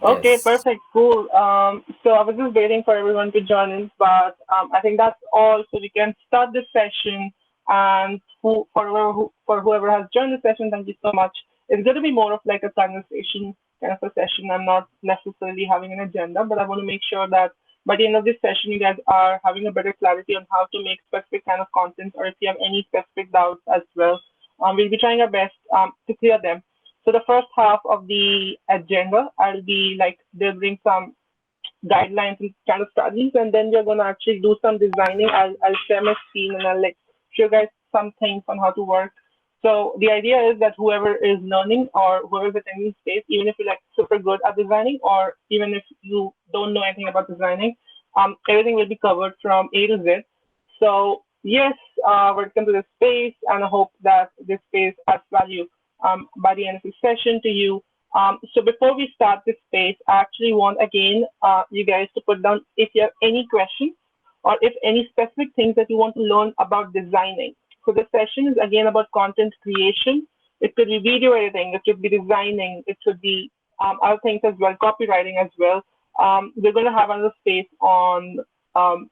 Okay, Yes. perfect, cool. So I was just waiting for everyone to join in, but I think that's all. So we can start this session. And for whoever has joined the session, thank you so much. It's going to be more of like a conversation kind of a session. I'm not necessarily having an agenda, but I want to make sure that by the end of this session, you guys are having a better clarity on how to make specific kind of content, or if you have any specific doubts as well. We'll be trying our best to clear them. So the first half of the agenda, I'll be like delivering some guidelines and kind of studies, and then we're gonna actually do some designing. I'll share my screen and I'll like show you guys some things on how to work. So the idea is that whoever is learning or whoever's attending space, even if you're like super good at designing, or even if you don't know anything about designing, everything will be covered from A to Z. So yes, welcome to this space, and I hope that this space adds value by the end of the session to you. So before we start this space, I actually want again you guys to put down if you have any questions or if any specific things that you want to learn about designing. So the session is again about content creation. It could be video editing, it could be designing, it could be other things as well, copywriting as well. We're going to have another space on um,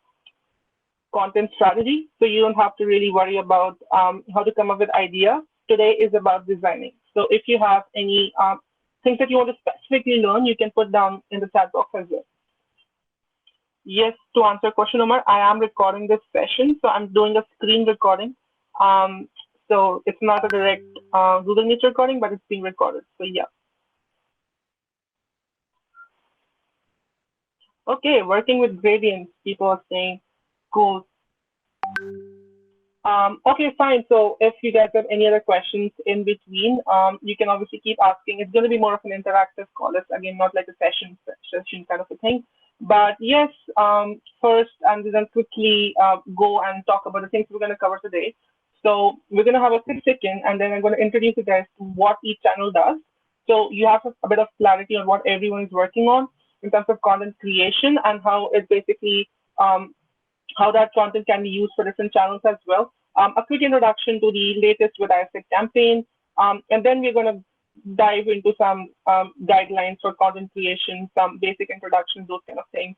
content strategy, so you don't have to really worry about how to come up with ideas. Today is about designing. So if you have any things that you want to specifically learn, you can put down in the chat box as well. Yes, to answer question Omar, I am recording this session, so I'm doing a screen recording. Um, so it's not a direct Google Meet recording, but it's being recorded. So yeah. Okay, working with gradients, people are saying, cool. Okay, fine. So if you guys have any other questions in between, you can obviously keep asking. It's going to be more of an interactive call. It's again not like a session kind of a thing. But yes, first I'm going to quickly go and talk about the things we're going to cover today. So we're going to have a quick check-in, and then I'm going to introduce you guys to what each channel does. So you have a bit of clarity on what everyone is working on in terms of content creation and how it basically how that content can be used for different channels as well. A quick introduction to the latest with ISEC campaign, and then we're going to dive into some guidelines for content creation, some basic introductions, those kind of things,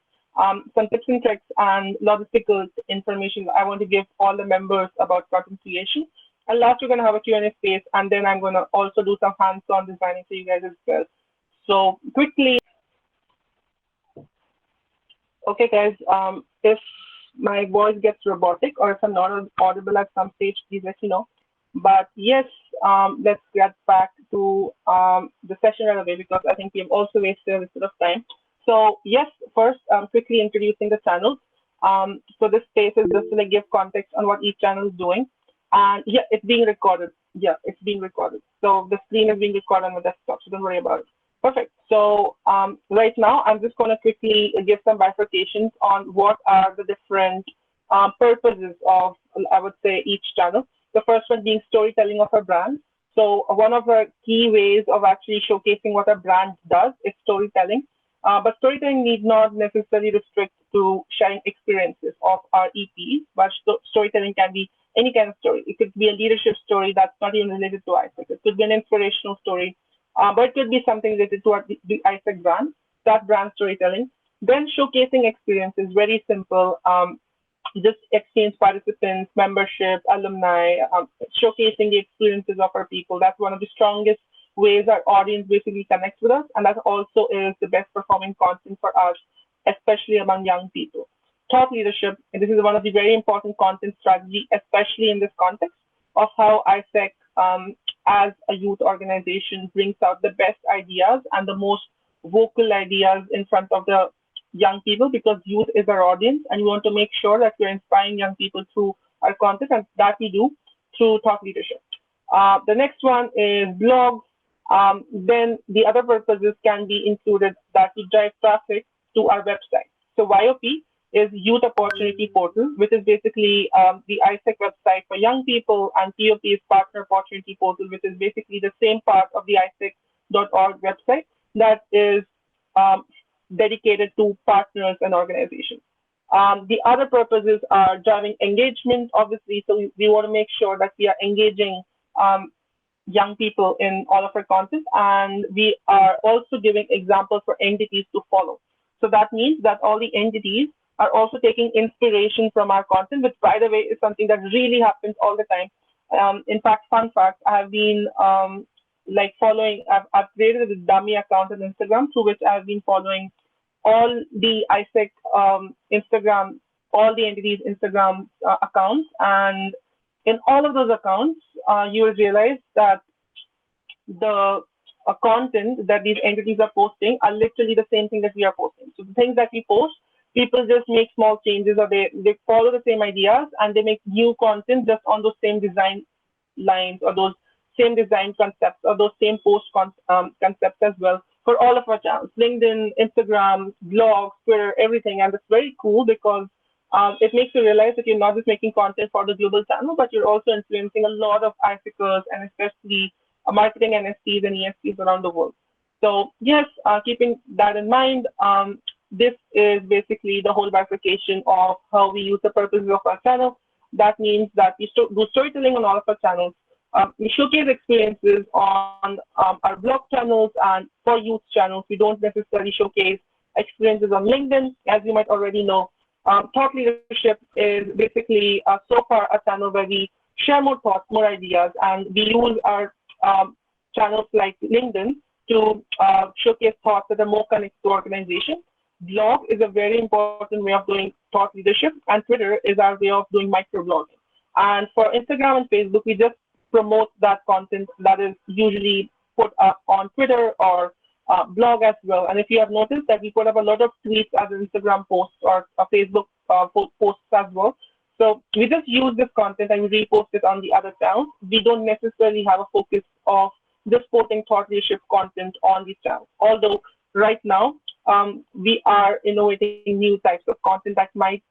some tips and tricks and logistical information I want to give all the members about content creation. And last, we're going to have a Q&A space, and then I'm going to also do some hands-on designing for you guys as well. So quickly, okay, guys, if my voice gets robotic or if I'm not audible at some stage, please let me know. But yes, let's get back to the session right away because I think we've also wasted a little bit of time. So yes, first, quickly introducing the channels. So this space is just to like give context on what each channel is doing. And yeah, it's being recorded. Yeah, it's being recorded. So the screen is being recorded on the desktop, so don't worry about it. Perfect. So right now, I'm just going to quickly give some bifurcations on what are the different purposes of, I would say, each channel. The first one being storytelling of a brand. So one of the key ways of actually showcasing what a brand does is storytelling. But storytelling need not necessarily restrict to sharing experiences of our EPs, but storytelling can be any kind of story. It could be a leadership story that's not even related to ISEC. It could be an inspirational story, but it could be something related to our, the ISEC brand, that brand storytelling. Then showcasing experiences, very simple. Just exchange participants, membership, alumni, showcasing the experiences of our people. That's one of the strongest ways our audience basically connects with us, and that also is the best performing content for us, especially among young people. Thought leadership, and this is one of the very important content strategy, especially in this context of how ISEC, as a youth organization, brings out the best ideas and the most vocal ideas in front of the young people because youth is our audience and we want to make sure that we're inspiring young people through our content and that we do through thought leadership. The next one is blogs. Then the other purposes can be included that we drive traffic to our website. So YOP is Youth Opportunity Portal, which is basically the ISEC website for young people, and POP is Partner Opportunity Portal, which is basically the same part of the ISEC.org website that is um, dedicated to partners and organizations. The other purposes are driving engagement, obviously. So we want to make sure that we are engaging um, young people in all of our content, and we are also giving examples for entities to follow. So that means that all the entities are also taking inspiration from our content, which, by the way, is something that really happens all the time. In fact, fun fact, I have been like following, I've created a dummy account on Instagram through which I've been following all the ISEC Instagram, all the entities Instagram accounts, and in all of those accounts, you will realize that the content that these entities are posting are literally the same thing that we are posting. So the things that we post, people just make small changes, or they follow the same ideas and they make new content just on those same design lines, or those same design concepts, or those same concepts as well for all of our channels: LinkedIn, Instagram, blogs, Twitter, everything. And it's very cool because it makes you realize that you're not just making content for the global channel, but you're also influencing a lot of articles, and especially marketing NFTs and ESPs around the world. So yes, keeping that in mind, this is basically the whole bifurcation of how we use the purposes of our channel. That means that we do storytelling on all of our channels. We showcase experiences on our blog channels and for youth channels. We don't necessarily showcase experiences on LinkedIn, as you might already know. Thought leadership is basically so far a channel where we share more thoughts, more ideas, and we use our channels like LinkedIn to showcase thoughts that are more connected to organizations. Blog is a very important way of doing thought leadership, and Twitter is our way of doing microblogging. And for Instagram and Facebook, we just promote that content that is usually put up on Twitter or blog as well. And if you have noticed that we put up a lot of tweets as Instagram posts or Facebook posts as well. So we just use this content and we repost it on the other channels. We don't necessarily have a focus of just posting thought leadership content on these channels. Although right now we are innovating new types of content that might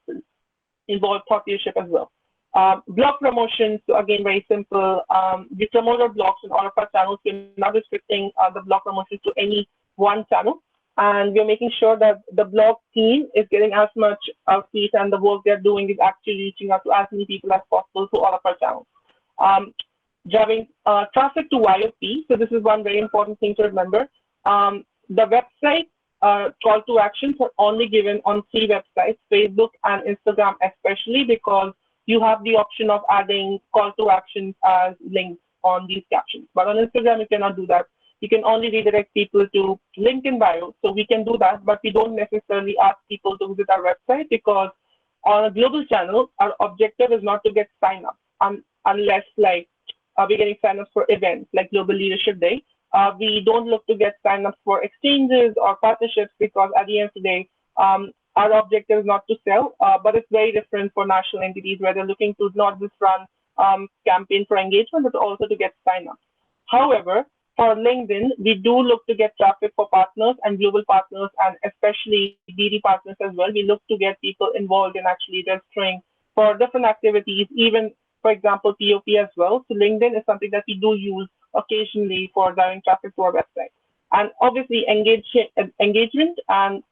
involve thought leadership as well. Blog promotions, so again, very simple. We promote our blogs on all of our channels. We're not restricting the blog promotions to any one channel. And we're making sure that the blog team is getting as much outreach, and the work they're doing is actually reaching out to as many people as possible through all of our channels. Um, Driving traffic to YOP. So this is one very important thing to remember. The website call to actions are only given on 3 websites, Facebook and Instagram especially, because you have the option of adding call to actions as links on these captions. But on Instagram, you cannot do that. You can only redirect people to link in bio. So we can do that, but we don't necessarily ask people to visit our website, because on a global channel, our objective is not to get sign-ups unless like we're getting sign-ups for events like Global Leadership Day. We don't look to get sign-ups for exchanges or partnerships, because at the end of the day, our objective is not to sell, but it's very different for national entities where they're looking to not just run campaign for engagement, but also to get sign-ups. However, for LinkedIn, we do look to get traffic for partners and global partners, and especially BD partners as well. We look to get people involved in actually registering for different activities, even, for example, POP as well. So LinkedIn is something that we do use occasionally for driving traffic to our website. And obviously, engagement and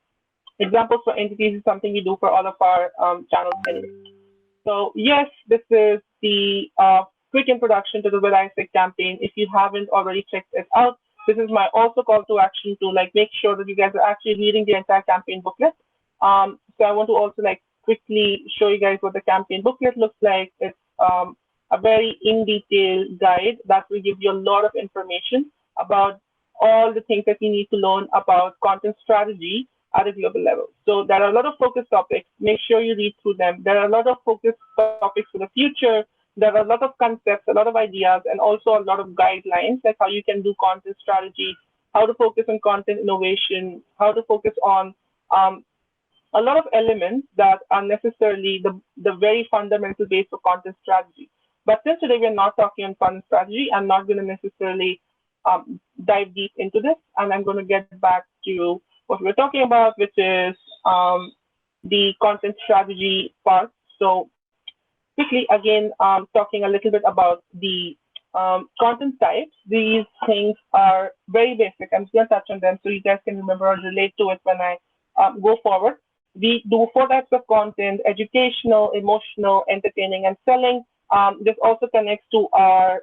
examples for entities is something we do for all of our channels anyway. So yes, this is the quick introduction to the Will ISEC campaign. If you haven't already checked it out, this is my also call to action to like make sure that you guys are actually reading the entire campaign booklet. So I want to also like quickly show you guys what the campaign booklet looks like. It's a very in detail guide that will give you a lot of information about all the things that you need to learn about content strategy at a global level. So there are a lot of focus topics. Make sure you read through them. There are a lot of focus topics for the future. There are a lot of concepts, a lot of ideas, and also a lot of guidelines, like how you can do content strategy, how to focus on content innovation, how to focus on a lot of elements that are necessarily the very fundamental base of content strategy. But since today we're not talking on content strategy, I'm not going to necessarily dive deep into this, and I'm going to get back to what we're talking about, which is the content strategy part. So quickly, again, talking a little bit about the content types. These things are very basic. I'm just going to touch on them so you guys can remember or relate to it when I go forward. We do 4 types of content: educational, emotional, entertaining, and selling. This also connects to our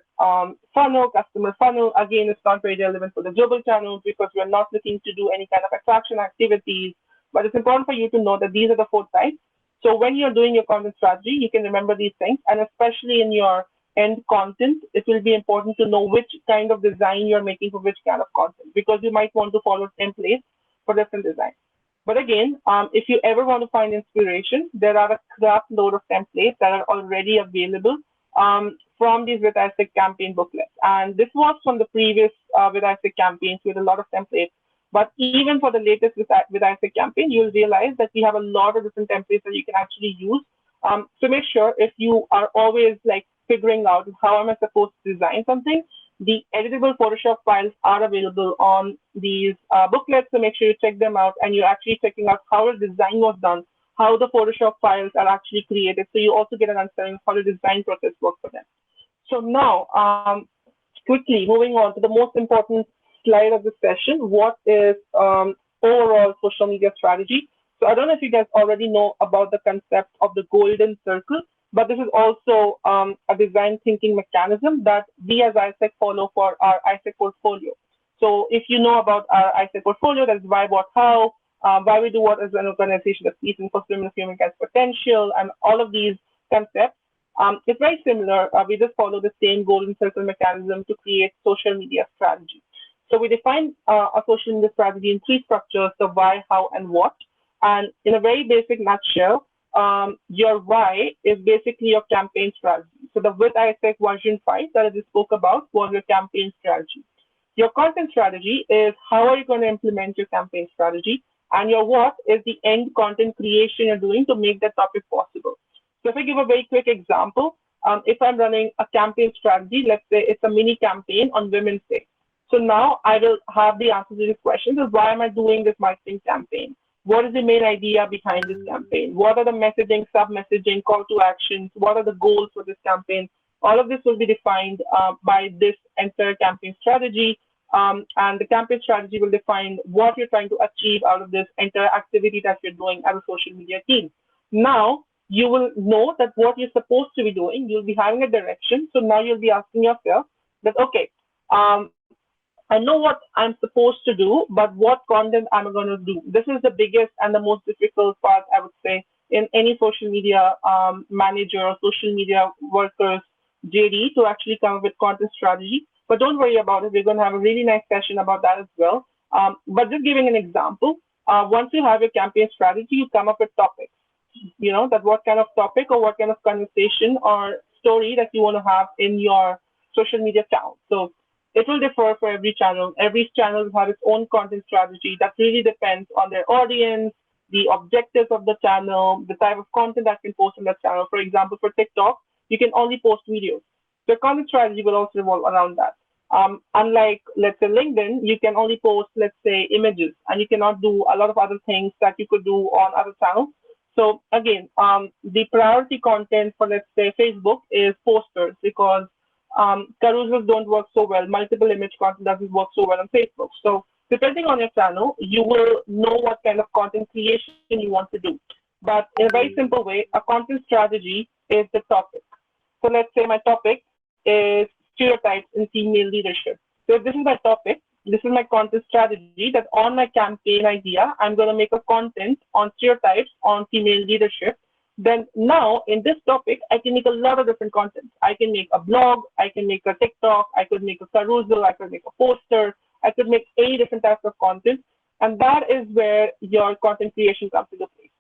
funnel, customer funnel. Again, it's not very relevant for the global channels because we're not looking to do any kind of attraction activities. But it's important for you to know that these are the four types. So when you're doing your content strategy, you can remember these things, and especially in your end content, it will be important to know which kind of design you're making for which kind of content because you might want to follow templates for different designs. But again, if you ever want to find inspiration, there are a crap load of templates that are already available from these with ISIC campaign booklets. And this was from the previous with ISIC campaigns with a lot of templates. But even for the latest with ISIC campaign, you'll realize that we have a lot of different templates that you can actually use. So make sure if you are always like figuring out how am I supposed to design something, the editable Photoshop files are available on these booklets, so make sure you check them out and you're actually checking out how the design was done, how the Photoshop files are actually created, so you also get an understanding of how the design process works for them. So now, quickly moving on to the most important slide of the session, what is overall social media strategy? So I don't know if you guys already know about the concept of the golden circle, but this is also a design thinking mechanism that we as ISEC follow for our ISEC portfolio. So if you know about our ISEC portfolio, that's why, what, how, why we do what as an organization that sees and fulfillment of humankind's potential, and all of these concepts. It's very similar. We just follow the same golden circle mechanism to create social media strategy. So we define a social media strategy in three structures: the why, how, and what. And in a very basic nutshell, your why is basically your campaign strategy. So the with ISEC version 5 that I just spoke about was your campaign strategy. Your content strategy is how are you going to implement your campaign strategy, and your what is the end content creation you're doing to make that topic possible. So if I give a very quick example, if I'm running a campaign strategy, let's say it's a mini campaign on Women's Day. So now I will have the answer to this question: is why am I doing this marketing campaign? What is the main idea behind this campaign? What are the messaging, sub-messaging, call to actions? What are the goals for this campaign? All of this will be defined by this entire campaign strategy. And the campaign strategy will define what you're trying to achieve out of this entire activity that you're doing as a social media team. Now, you will know that what you're supposed to be doing, you'll be having a direction. So now you'll be asking yourself that, okay, I know what I'm supposed to do, but what content am I going to do? This is the biggest and the most difficult part, I would say, in any social media manager or social media workers JD to actually come up with content strategy. But don't worry about it. We're going to have a really nice session about that as well. But just giving an example, once you have your campaign strategy, you come up with topics. You know, that what kind of topic or what kind of conversation or story that you want to have in your social media channel. So it will differ for every channel. Every channel will have its own content strategy that really depends on their audience, the objectives of the channel, the type of content that can post on that channel. For example, for TikTok, you can only post videos. So content strategy will also revolve around that. Unlike, let's say, LinkedIn, you can only post, let's say, images, and you cannot do a lot of other things that you could do on other channels. So again, the priority content for, let's say, Facebook is posters because carousels don't work so well. Multiple image content doesn't work so well on Facebook. So depending on your channel, you will know what kind of content creation you want to do. But in a very simple way, a content strategy is the topic. So let's say my topic is stereotypes in female leadership. So if this is my topic, this is my content strategy, that on my campaign idea, I'm going to make a content on stereotypes on female leadership. Then now in this topic, I can make a lot of different content. I can make a blog, I can make a TikTok, I could make a carousel, I could make a poster, I could make any different types of content. And that is where your content creation comes into place.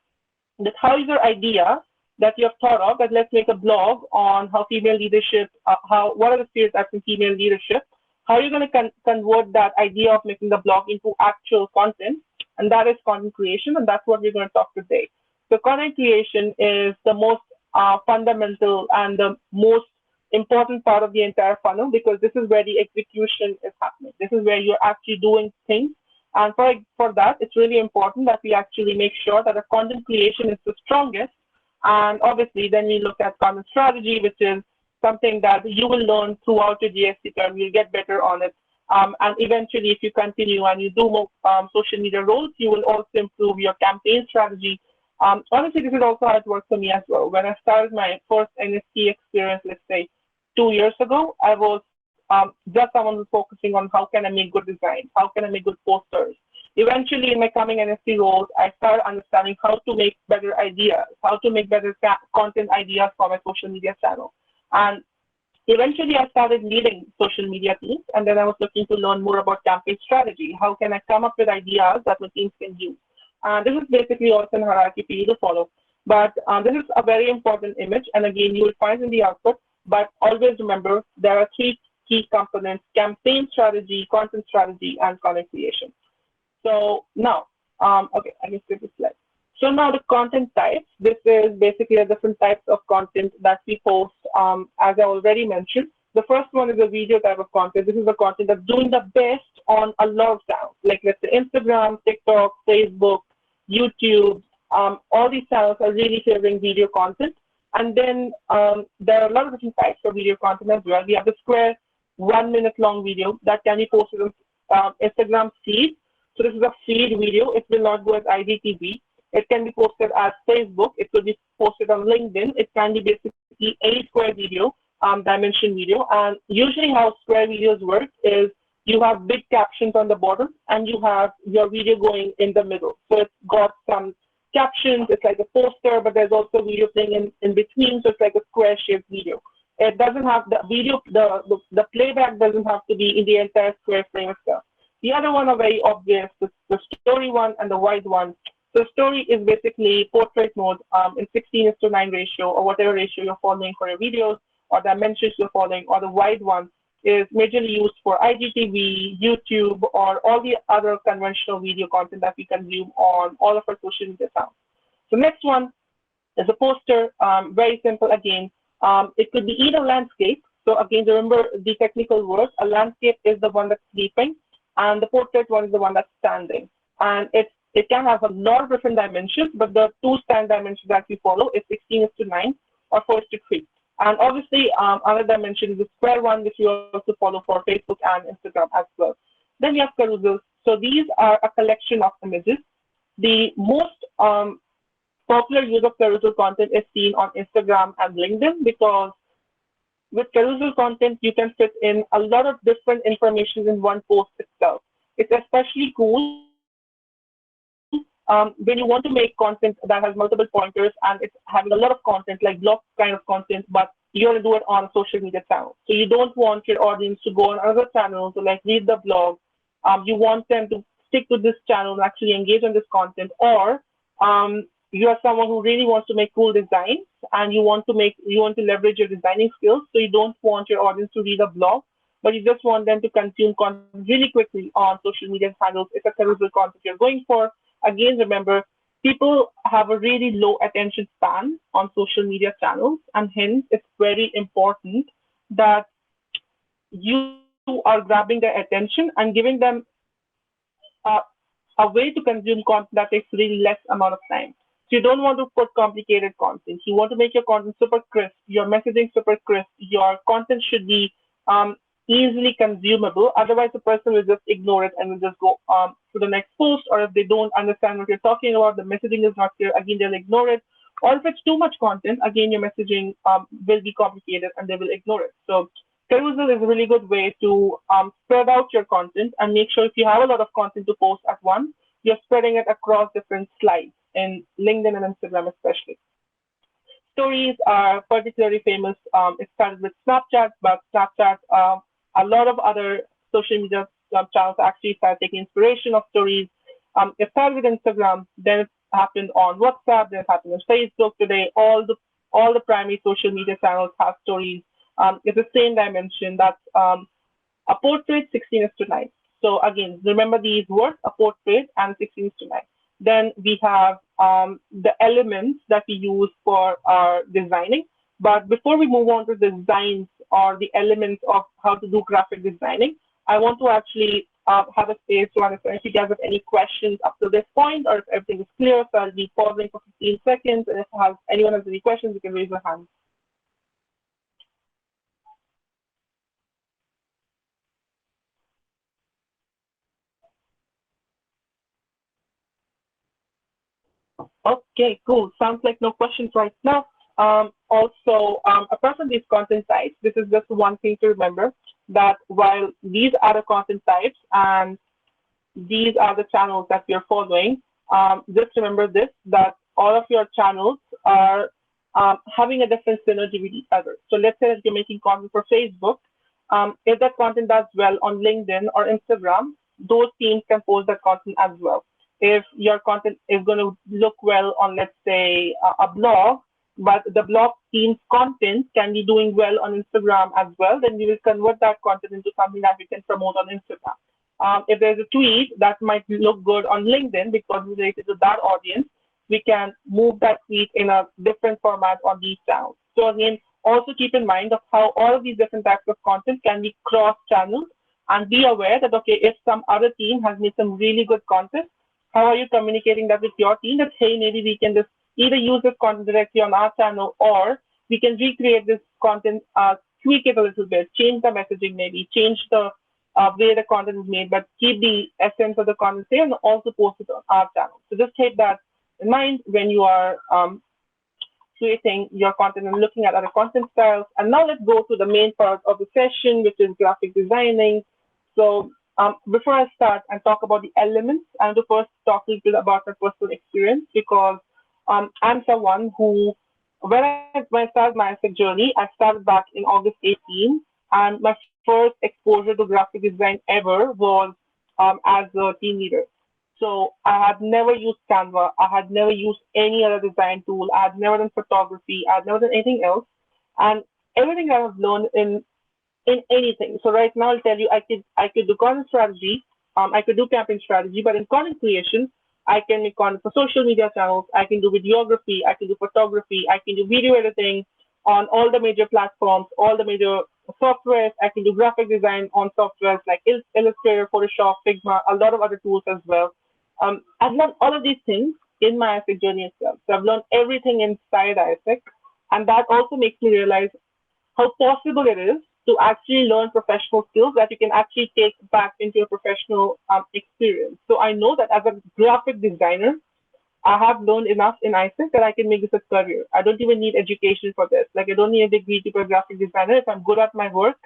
That how is your idea that you have thought of that let's make a blog on how female leadership, what are the stereotypes in female leadership? How are you going to convert that idea of making the blog into actual content? And that is content creation, and that's what we're going to talk today. So content creation is the most fundamental and the most important part of the entire funnel because this is where the execution is happening. This is where you're actually doing things. And for that, it's really important that we actually make sure that the content creation is the strongest. And obviously, then we look at content strategy, which is something that you will learn throughout your GST term. You'll get better on it. And eventually, if you continue and you do more social media roles, you will also improve your campaign strategy Honestly, this is also how it worked for me as well. When I started my first NFT experience, let's say 2 years ago, I was just someone who's focusing on how can I make good designs, how can I make good posters. Eventually, in my coming NFT roles, I started understanding how to make better ideas, how to make better content ideas for my social media channel. And eventually, I started leading social media teams, and then I was looking to learn more about campaign strategy. How can I come up with ideas that my teams can use? This is basically also a hierarchy for you to follow. But this is a very important image, and again, you will find in the output. But always remember, there are three key components: campaign strategy, content strategy, and content creation. So now, okay, I can skip this slide. So now the content types. This is basically the different types of content that we post. As I already mentioned, the first one is a video type of content. This is the content that's doing the best on a lot of channels, like let's say Instagram, TikTok, Facebook, YouTube. All these channels are really favoring video content. And then there are a lot of different types of video content as well. We have the square 1 minute long video that can be posted on Instagram feed. So this is a feed video. It will not go as IGTV. It can be posted as Facebook. It could be posted on LinkedIn. It can be basically any square video, dimension video. And usually how square videos work is you have big captions on the bottom and you have your video going in the middle. So it's got some captions. It's like a poster, but there's also video playing in between. So it's like a square shaped video. It doesn't have the video, the playback doesn't have to be in the entire square frame itself. The other one are very obvious, the story one and the wide one. So story is basically portrait mode in 16:9 ratio or whatever ratio you're following for your videos or dimensions you're following, or the wide one is majorly used for IGTV, YouTube, or all the other conventional video content that we consume on all of our social media accounts. So next one is a poster, very simple again. It could be either landscape. So again, remember the technical word. A landscape is the one that's sleeping, and the portrait one is the one that's standing. And it can have a lot of different dimensions, but the two stand dimensions that we follow is 16:9 or 4:3. And obviously, other dimension is the square one, which we also follow for Facebook and Instagram as well. Then we have carousels. So these are a collection of images. The most popular use of carousel content is seen on Instagram and LinkedIn because with carousel content, you can fit in a lot of different information in one post itself. It's especially cool when you want to make content that has multiple pointers and it's having a lot of content, like blog kind of content, but you want to do it on a social media channel. So you don't want your audience to go on another channel to like read the blog. You want them to stick to this channel and actually engage on this content, or you are someone who really wants to make cool designs and you want to leverage your designing skills. So you don't want your audience to read a blog, but you just want them to consume content really quickly on social media handles. It's a carousel content you're going for. Again, remember, people have a really low attention span on social media channels, and hence it's very important that you are grabbing their attention and giving them uh, a way to consume content that takes really less amount of time. So you don't want to put complicated content. You want to make your content super crisp, your messaging super crisp. Your content should be easily consumable. Otherwise, the person will just ignore it and will just go to the next post. Or if they don't understand what you're talking about, the messaging is not clear, again, they'll ignore it. Or if it's too much content, again, your messaging will be complicated and they will ignore it. So carousel is a really good way to spread out your content and make sure if you have a lot of content to post at once, you're spreading it across different slides in LinkedIn and Instagram especially. Stories are particularly famous. It started with Snapchat, but Snapchat, a lot of other social media channels actually started taking inspiration of stories. It started with Instagram, then it happened on WhatsApp, then it happened on Facebook. Today, all the primary social media channels have stories. It's the same dimension. That's a portrait 16:9. So again, remember these words, a portrait and 16:9. Then we have the elements that we use for our designing. But before we move on to the designs or the elements of how to do graphic designing, I want to actually have a space to understand if you guys have any questions up to this point or if everything is clear. So I'll be pausing for 15 seconds. And if anyone has any questions, you can raise your hand. Okay, cool. Sounds like no questions right now. Also, apart from these content types, this is just one thing to remember that while these are the content types and these are the channels that we are following, just remember this that all of your channels are having a different synergy with each other. So let's say that you're making content for Facebook. If that content does well on LinkedIn or Instagram, those teams can post that content as well. If your content is going to look well on, let's say, a blog, but the blog team's content can be doing well on Instagram as well, then we will convert that content into something that we can promote on Instagram. If there's a tweet that might look good on LinkedIn because it's related to that audience, we can move that tweet in a different format on these channels. So again, also keep in mind of how all of these different types of content can be cross channels and be aware that okay, if some other team has made some really good content, how are you communicating that with your team that hey, maybe we can just either use this content directly on our channel or we can recreate this content, tweak it a little bit, change the messaging, maybe change the way the content is made, but keep the essence of the content same and also post it on our channel. So just keep that in mind when you are creating your content and looking at other content styles. And now let's go to the main part of the session, which is graphic designing. So before I start and talk about the elements, I want to first talk a little about my personal experience because I'm someone who, when I started my ethic journey, I started back in August 18, and my first exposure to graphic design ever was as a team leader. So I had never used Canva. I had never used any other design tool. I had never done photography. I had never done anything else. And everything that I've learned in anything. So right now I'll tell you I could do content strategy, I could do campaign strategy, but in content creation, I can make content for social media channels, I can do videography, I can do photography, I can do video editing on all the major platforms, all the major softwares, I can do graphic design on softwares like Illustrator, Photoshop, Figma, a lot of other tools as well. I've learned all of these things in my ISIC journey itself. So I've learned everything inside ISIC, and that also makes me realize how possible it is to actually learn professional skills that you can actually take back into your professional experience. So I know that as a graphic designer, I have learned enough in ISIC that I can make this a career. I don't even need education for this. Like I don't need a degree to be a graphic designer. If I'm good at my work,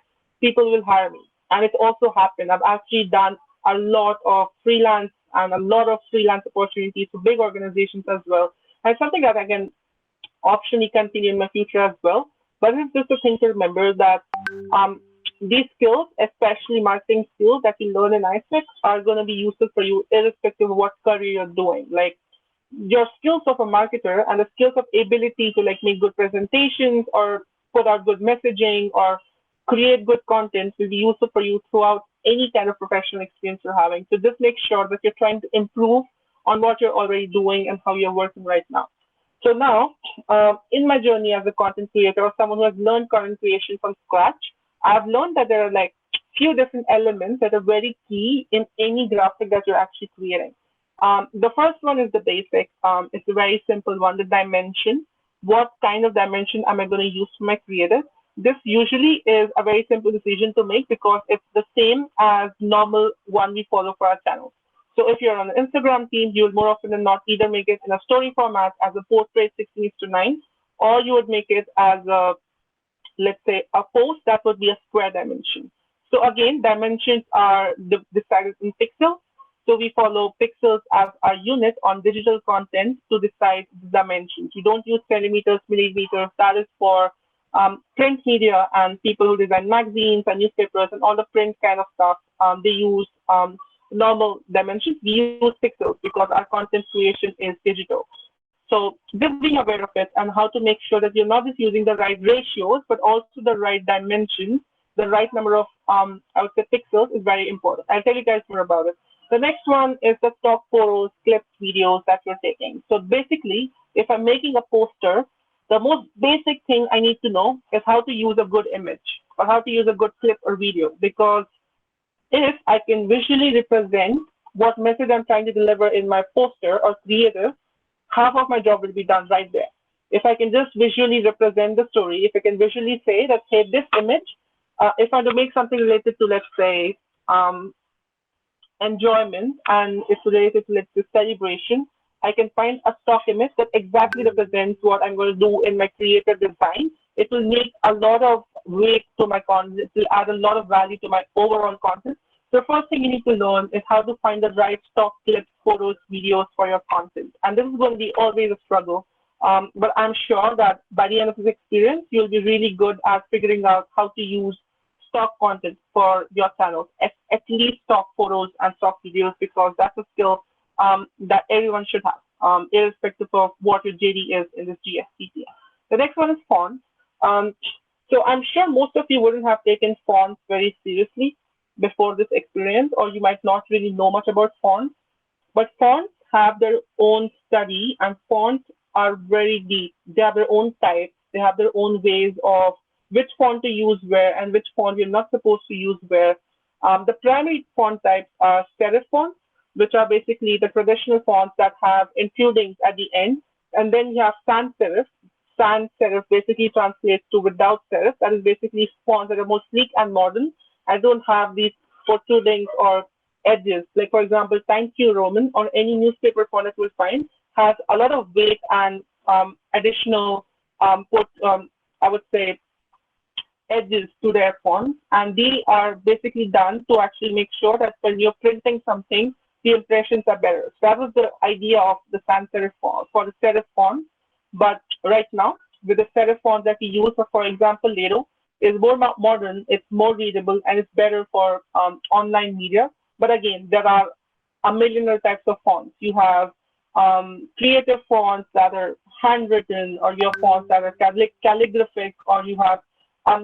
people will hire me. And it's also happened. I've actually done a lot of freelance and a lot of freelance opportunities for big organizations as well. And it's something that I can optionally continue in my future as well. But it's just a thing to remember that um, these skills, especially marketing skills that you learn in ISEC, are going to be useful for you irrespective of what career you're doing. Like your skills of a marketer and the skills of ability to like make good presentations or put out good messaging or create good content will be useful for you throughout any kind of professional experience you're having. So just make sure that you're trying to improve on what you're already doing and how you're working right now. So now, in my journey as a content creator or someone who has learned content creation from scratch, I've learned that there are like few different elements that are very key in any graphic that you're actually creating. The first one is the basic. It's a very simple one, the dimension. What kind of dimension am I going to use for my creative? This usually is a very simple decision to make because it's the same as normal one we follow for our channel. So if you're on the Instagram team, you will more often than not either make it in a story format as a portrait 16:9, or you would make it as a, let's say, a post that would be a square dimension. So again, dimensions are decided in pixels. So we follow pixels as our unit on digital content to decide the dimensions. We don't use centimeters, millimeters. That is for print media and people who design magazines and newspapers and all the print kind of stuff. They use normal dimensions. We use pixels because our content creation is digital. So just being aware of it and how to make sure that you're not just using the right ratios, but also the right dimensions, the right number of, I would say, pixels is very important. I'll tell you guys more about it. The next one is the stock photos, clips, videos that you're taking. So basically, if I'm making a poster, the most basic thing I need to know is how to use a good image or how to use a good clip or video because if I can visually represent what message I'm trying to deliver in my poster or creative, half of my job will be done right there. If I can just visually represent the story, if I can visually say that, hey, this image, if I want to make something related to, let's say, enjoyment and it's related to, let's say, celebration, I can find a stock image that exactly represents what I'm going to do in my creative design. It will make a lot of weight to my content. It will add a lot of value to my overall content. So the first thing you need to learn is how to find the right stock clips, photos, videos for your content. And this is going to be always a struggle. But I'm sure that by the end of this experience, you'll be really good at figuring out how to use stock content for your channel, at least stock photos and stock videos, because that's a skill that everyone should have, irrespective of what your JD is in this GST. The next one is fonts. Um, so I'm sure most of you wouldn't have taken fonts very seriously before this experience, or you might not really know much about fonts. But fonts have their own study, and fonts are very deep. They have their own types. They have their own ways of which font to use where and which font you're not supposed to use where. The primary font types are serif fonts, which are basically the traditional fonts that have includings at the end. And then you have sans serif. Sans serif basically translates to without serif. That is basically fonts that are more sleek and modern and don't have these protrudings or edges. Like, for example, Thank You Roman or any newspaper font that you'll find has a lot of weight and additional, I would say, edges to their fonts. And they are basically done to actually make sure that when you're printing something, the impressions are better. So that was the idea of the sans serif font, for the serif font. But right now, with the serif font that we use, for example, Lato, is more modern, it's more readable, and it's better for online media. But again, there are a million other types of fonts. You have creative fonts that are handwritten, or your fonts that are calligraphic, or you have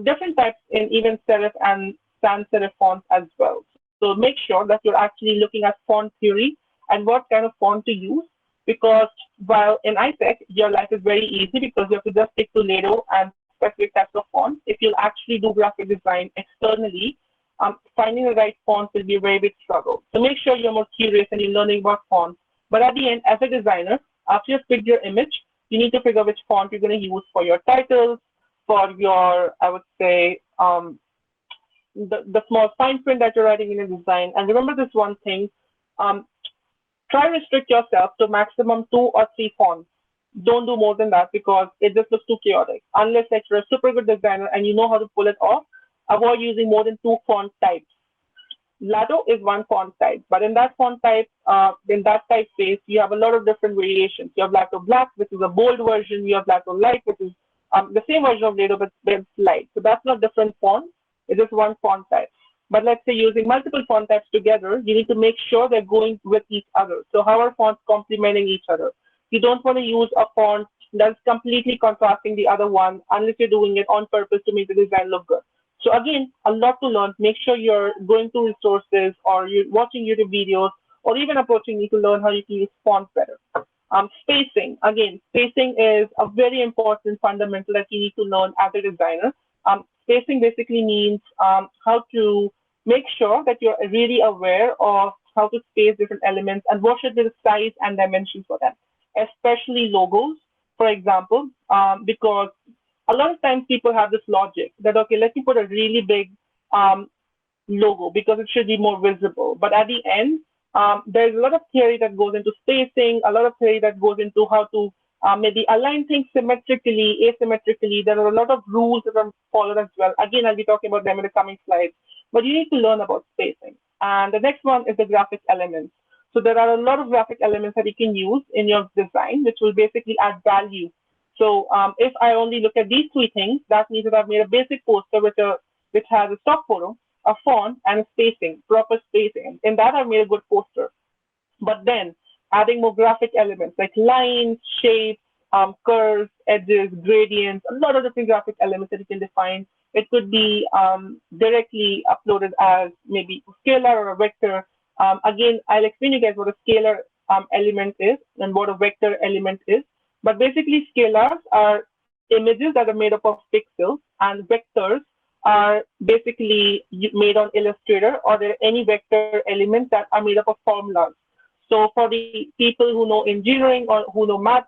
different types in even serif and sans serif fonts as well. So make sure that you're actually looking at font theory and what kind of font to use, because while in iTech, your life is very easy because you have to just stick to Lato and specific types of fonts. If you'll actually do graphic design externally, finding the right font will be a very big struggle. So make sure you're more curious and you're learning about fonts. But at the end, as a designer, after you've picked your image, you need to figure out which font you're going to use for your titles, for your, I would say, the small fine print that you're writing in a design. And remember this one thing, um, try to restrict yourself to maximum 2 or 3 fonts. Don't do more than that because it just looks too chaotic. Unless like you're a super good designer and you know how to pull it off, avoid using more than 2 font types. Lato is one font type, but in that font type, in that typeface, you have a lot of different variations. You have Lato Black, which is a bold version. You have Lato Light, which is the same version of Lato, but it's light. So that's not different fonts. It's just one font type. But let's say using multiple font types together, you need to make sure they're going with each other. So how are fonts complementing each other? You don't want to use a font that's completely contrasting the other one unless you're doing it on purpose to make the design look good. So again, a lot to learn. Make sure you're going through resources or you're watching YouTube videos or even approaching me to learn how you can use fonts better. Spacing. Again, spacing is a very important fundamental that you need to learn as a designer. Spacing basically means how to make sure that you're really aware of how to space different elements and what should be the size and dimensions for them, especially logos, for example, because a lot of times people have this logic that, okay, let me put a really big um, logo because it should be more visible. But at the end, there's a lot of theory that goes into spacing, a lot of theory that goes into how to maybe align things symmetrically, asymmetrically. There are a lot of rules that are followed as well. Again, I'll be talking about them in the coming slides. But you need to learn about spacing. And the next one is the graphic elements. So there are a lot of graphic elements that you can use in your design, which will basically add value. So if I only look at these 3 things, that means that I've made a basic poster which has a stock photo, a font, and a spacing, proper spacing. In that, I've made a good poster. But then adding more graphic elements like lines, shapes, curves, edges, gradients, a lot of different graphic elements that you can define. It could be directly uploaded as maybe a scalar or a vector. Again, I'll explain you guys what a scalar element is and what a vector element is. But basically, scalars are images that are made up of pixels, and vectors are basically made on Illustrator, or there are any vector elements that are made up of formulas. So for the people who know engineering or who know maths,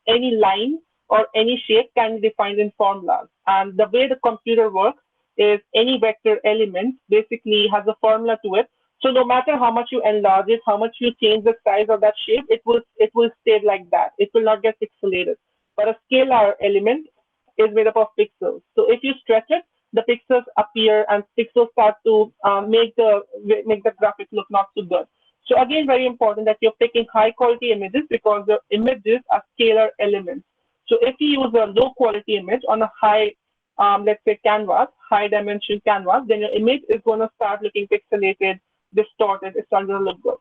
any line or any shape can be defined in formulas. And the way the computer works is any vector element basically has a formula to it. So no matter how much you enlarge it, how much you change the size of that shape, it will stay like that. It will not get pixelated. But a scalar element is made up of pixels. So if you stretch it, the pixels appear and pixels start to make the graphic look not so good. So again, very important that you're picking high quality images because the images are scalar elements. So if you use a low quality image on a high, let's say canvas, high dimension canvas, then your image is going to start looking pixelated, distorted. It's not going to look good.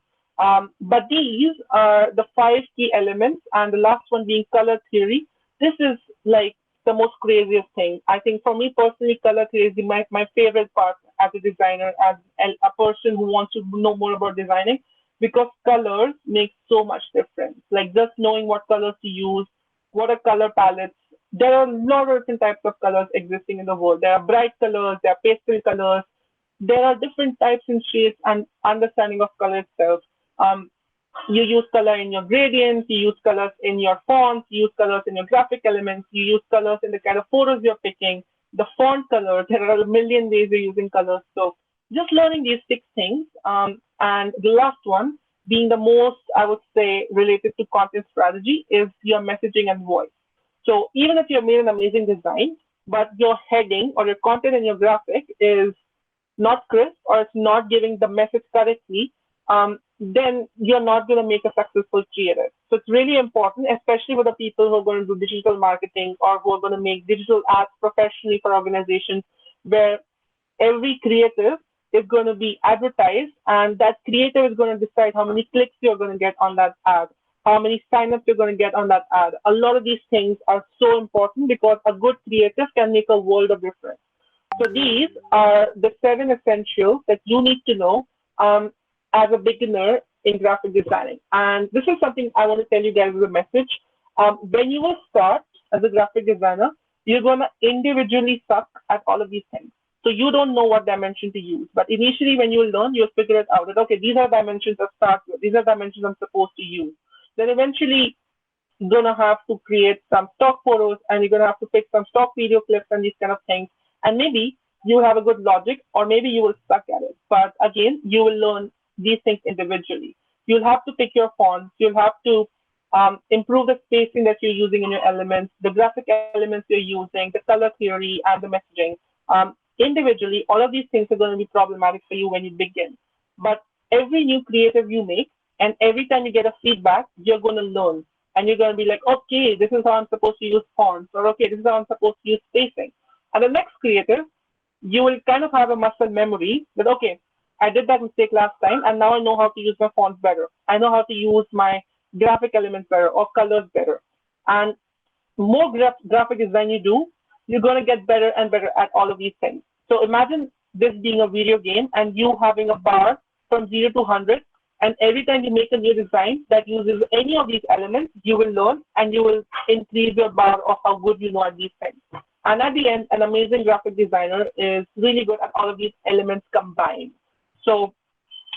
But these are the five key elements, and the last one being color theory. This is like the most craziest thing. I think for me personally, color theory is my favorite part as a designer, as a person who wants to know more about designing, because colors make so much difference. Like just knowing what colors to use, what are color palettes. There are a lot of different types of colors existing in the world. There are bright colors, there are pastel colors, there are different types and shades and understanding of color itself. Um, you use color in your gradients, you use colors in your fonts, you use colors in your graphic elements, you use colors in the kind of photos you're picking, the font color. There are a million ways you're using colors. So just learning these six things. And the last one being the most, I would say, related to content strategy is your messaging and voice. So even if you've made an amazing design, but your heading or your content in your graphic is not crisp or it's not giving the message correctly, then you're not going to make a successful creative. So it's really important, especially for the people who are going to do digital marketing or who are going to make digital ads professionally for organizations, where every creative is going to be advertised, and that creative is going to decide how many clicks you're going to get on that ad, how many signups you're going to get on that ad. A lot of these things are so important because a good creative can make a world of difference. So these are the seven essentials that you need to know as a beginner in graphic designing. And this is something I want to tell you guys as a message. When you will start as a graphic designer, you're going to individually suck at all of these things. So you don't know what dimension to use. But initially, when you learn, you'll figure it out that, okay, these are dimensions I start with. These are dimensions I'm supposed to use. Then eventually, you're going to have to create some stock photos and you're going to have to pick some stock video clips and these kind of things. And maybe you have a good logic or maybe you will suck at it. But again, you will learn these things individually. You'll have to pick your fonts. You'll have to improve the spacing that you're using in your elements, the graphic elements you're using, the color theory, and the messaging. Individually, all of these things are going to be problematic for you when you begin. But every new creative you make, and every time you get a feedback, you're going to learn. And you're going to be like, okay, this is how I'm supposed to use fonts, or okay, this is how I'm supposed to use spacing. And the next creative, you will kind of have a muscle memory that, okay, I did that mistake last time, and now I know how to use my fonts better. I know how to use my graphic elements better or colors better. And more graphic design you do, you're going to get better and better at all of these things. So imagine this being a video game and you having a bar from 0 to 100. And every time you make a new design that uses any of these elements, you will learn and you will increase your bar of how good you know at these things. And at the end, an amazing graphic designer is really good at all of these elements combined. So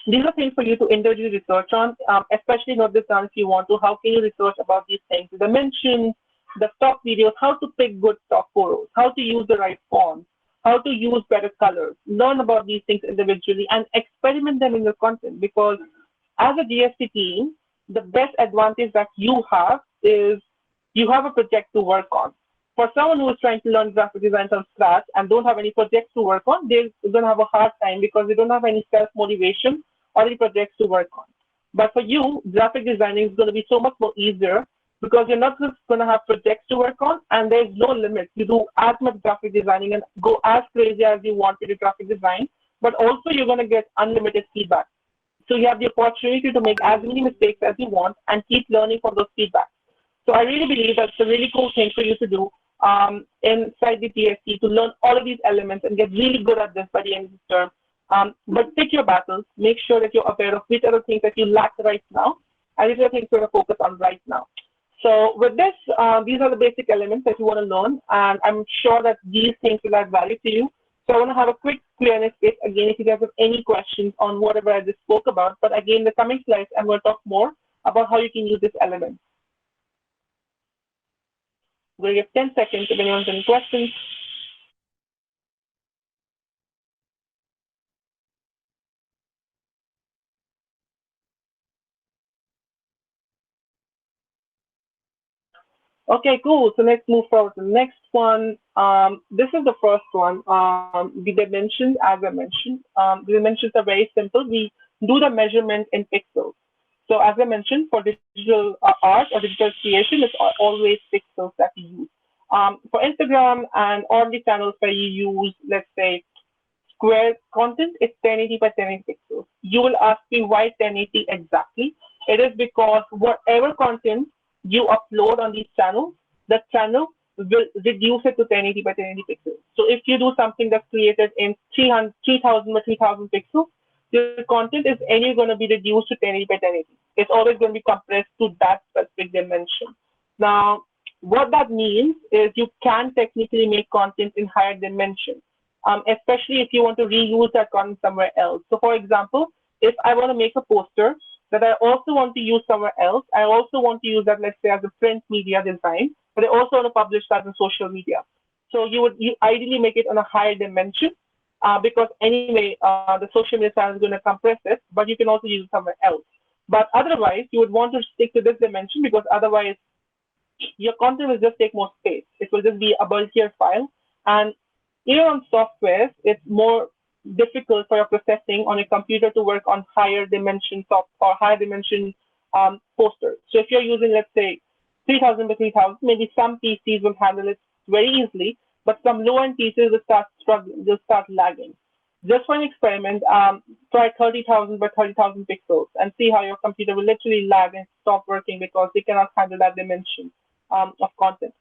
these are things for you to individually research on, especially note this down if you want to. How can you research about these things? The dimensions, the stock videos, how to pick good stock photos, how to use the right fonts, how to use better colors. Learn about these things individually and experiment them in your content because as a GST team, the best advantage that you have is you have a project to work on. For someone who is trying to learn graphic design from scratch and don't have any projects to work on, they're going to have a hard time because they don't have any self-motivation or any projects to work on. But for you, graphic designing is going to be so much more easier because you're not just going to have projects to work on and there's no limit. You do as much graphic designing and go as crazy as you want with your graphic design, but also you're going to get unlimited feedback. So you have the opportunity to make as many mistakes as you want and keep learning from those feedbacks. So I really believe that's a really cool thing for you to do inside the TSC to learn all of these elements and get really good at this by the end of the term. But pick your battles. Make sure that you're aware of which are the things that you lack right now and which are the things you're going to focus on right now. So with this, these are the basic elements that you want to learn, and I'm sure that these things will add value to you. So I want to have a quick Q&A space again if you guys have any questions on whatever I just spoke about. But again, the coming slides, I'm going to talk more about how you can use this element. We'll give 10 seconds if anyone has any questions. Okay, cool. So let's move forward to the next one. This is the first one. The dimensions, as I mentioned, the dimensions are very simple. We do the measurement in pixels. So as I mentioned, for digital art or digital creation, it's always pixels that we use. For Instagram and all the channels where you use, let's say, square content, it's 1080 by 1080 pixels. You will ask me why 1080 exactly. It is because whatever content you upload on these channels, the channel will reduce it to 1080 by 1080 pixels. So if you do something that's created in 300, 3000 by 3000 pixels, your content is anyway going to be reduced to 1080 by 1080. It's always going to be compressed to that specific dimension. Now, what that means is you can technically make content in higher dimensions, especially if you want to reuse that content somewhere else. So, for example, if I want to make a poster that I also want to use somewhere else, I also want to use that, let's say, as a print media design, but I also want to publish that on social media. So you ideally make it on a higher dimension, because anyway, the social media channel is going to compress it, but you can also use it somewhere else. But otherwise, you would want to stick to this dimension because otherwise your content will just take more space. It will just be a bulkier file. And even on software, it's more difficult for your processing on a computer to work on higher dimension or higher dimension posters. So if you're using, let's say, 3000 by 3000, maybe some PCs will handle it very easily, but some low-end PCs will start struggling, will start lagging. Just for an experiment, try 30,000 by 30,000 pixels and see how your computer will literally lag and stop working because they cannot handle that dimension of content.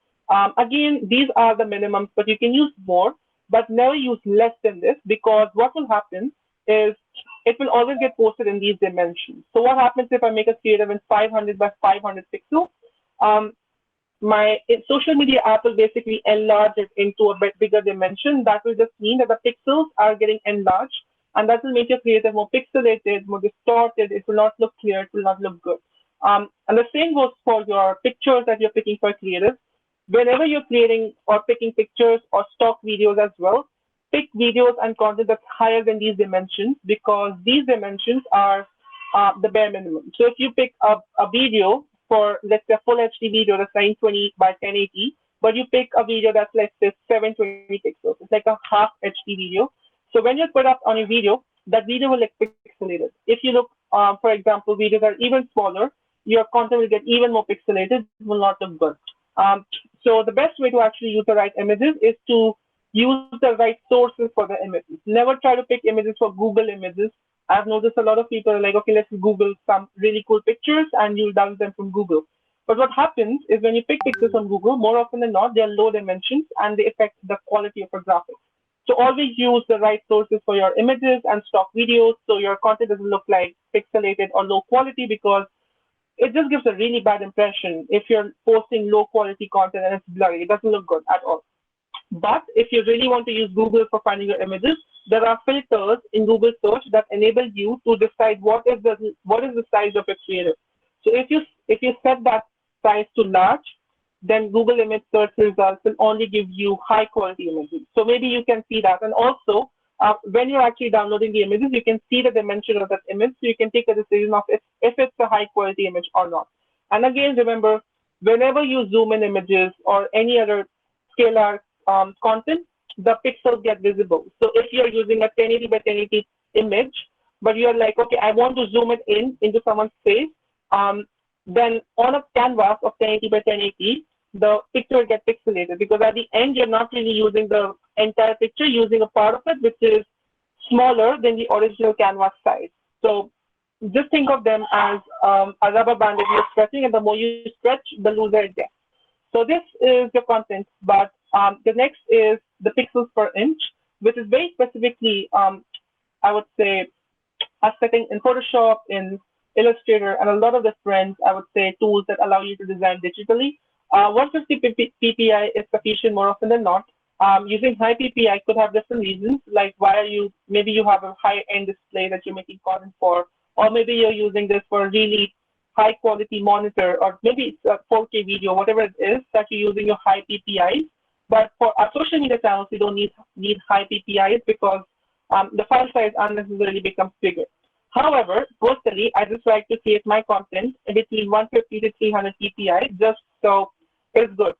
Again, these are the minimums, but you can use more, but never use less than this because what will happen is it will always get posted in these dimensions. So what happens if I make a creative in 500 by 500 pixels? Um, social media app will basically enlarge it into a bit bigger dimension. That will just mean that the pixels are getting enlarged, and that will make your creative more pixelated, more distorted. It will not look clear. It will not look good. And the same goes for your pictures that you're picking for creative. Whenever you're creating or picking pictures or stock videos as well, pick videos and content that's higher than these dimensions because these dimensions are the bare minimum. So if you pick a video for, let's say, a full HD video that's 920 by 1080, but you pick a video that's, let's say, 720 pixels, it's like a half HD video. So when you put up on your video, that video will look pixelated. If you look, for example, videos that are even smaller, your content will get even more pixelated, it will not look good. Um, so the best way to actually use the right images is to use the right sources for the images. Never try to pick images for Google images. I've noticed a lot of people are like, okay, let's Google some really cool pictures and you'll download them from Google. But what happens is when you pick pictures from Google, more often than not, they're low dimensions and they affect the quality of your graphics. So always use the right sources for your images and stock videos so your content doesn't look like pixelated or low quality because it just gives a really bad impression if you're posting low quality content and it's blurry. It doesn't look good at all. But if you really want to use Google for finding your images, there are filters in Google search that enable you to decide what is the size of your creative. So if you set that size to large, then Google image search results will only give you high quality images. So maybe you can see that. And also, when you're actually downloading the images, you can see the dimension of that image, so you can take a decision of if it's a high quality image or not. And again, remember, whenever you zoom in images or any other scalar content, the pixels get visible. So if you're using a 1080 by 1080 image, but you're like, okay, I want to zoom it in into someone's face, then on a canvas of 1080 by 1080, the picture gets pixelated because at the end you're not really using the entire picture, using a part of it which is smaller than the original canvas size. So just think of them as a rubber band that you're stretching, and the more you stretch, the looser it gets. So this is the content, but the next is the pixels per inch, which is very specifically, I would say, a setting in Photoshop, in Illustrator, and a lot of different, I would say, tools that allow you to design digitally. 150 ppi is sufficient more often than not. Using high ppi could have different reasons, like why are you, maybe you have a high-end display that you're making content for, or maybe you're using this for a really high quality monitor, or maybe it's a 4K video, whatever it is that you're using your high PPIs. But for our social media channels, we don't need high PPIs because the file size unnecessarily becomes bigger. However, personally, I just like to create my content in between 150 to 300 PPI just so is good.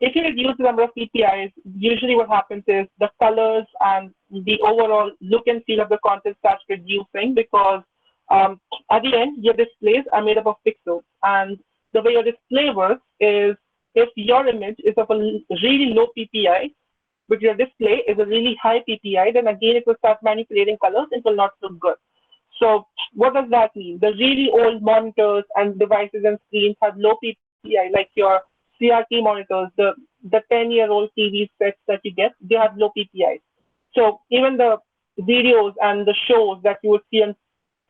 If you reduce the number of PPIs, usually what happens is the colors and the overall look and feel of the content starts reducing because um, at the end, your displays are made up of pixels. And the way your display works is if your image is of a really low PPI, but your display is a really high PPI, then again it will start manipulating colors. It will not look good. So what does that mean? The really old monitors and devices and screens have low PPI, like your CRT monitors, the 10-year-old TV sets that you get, they have low PPIs. So even the videos and the shows that you would see on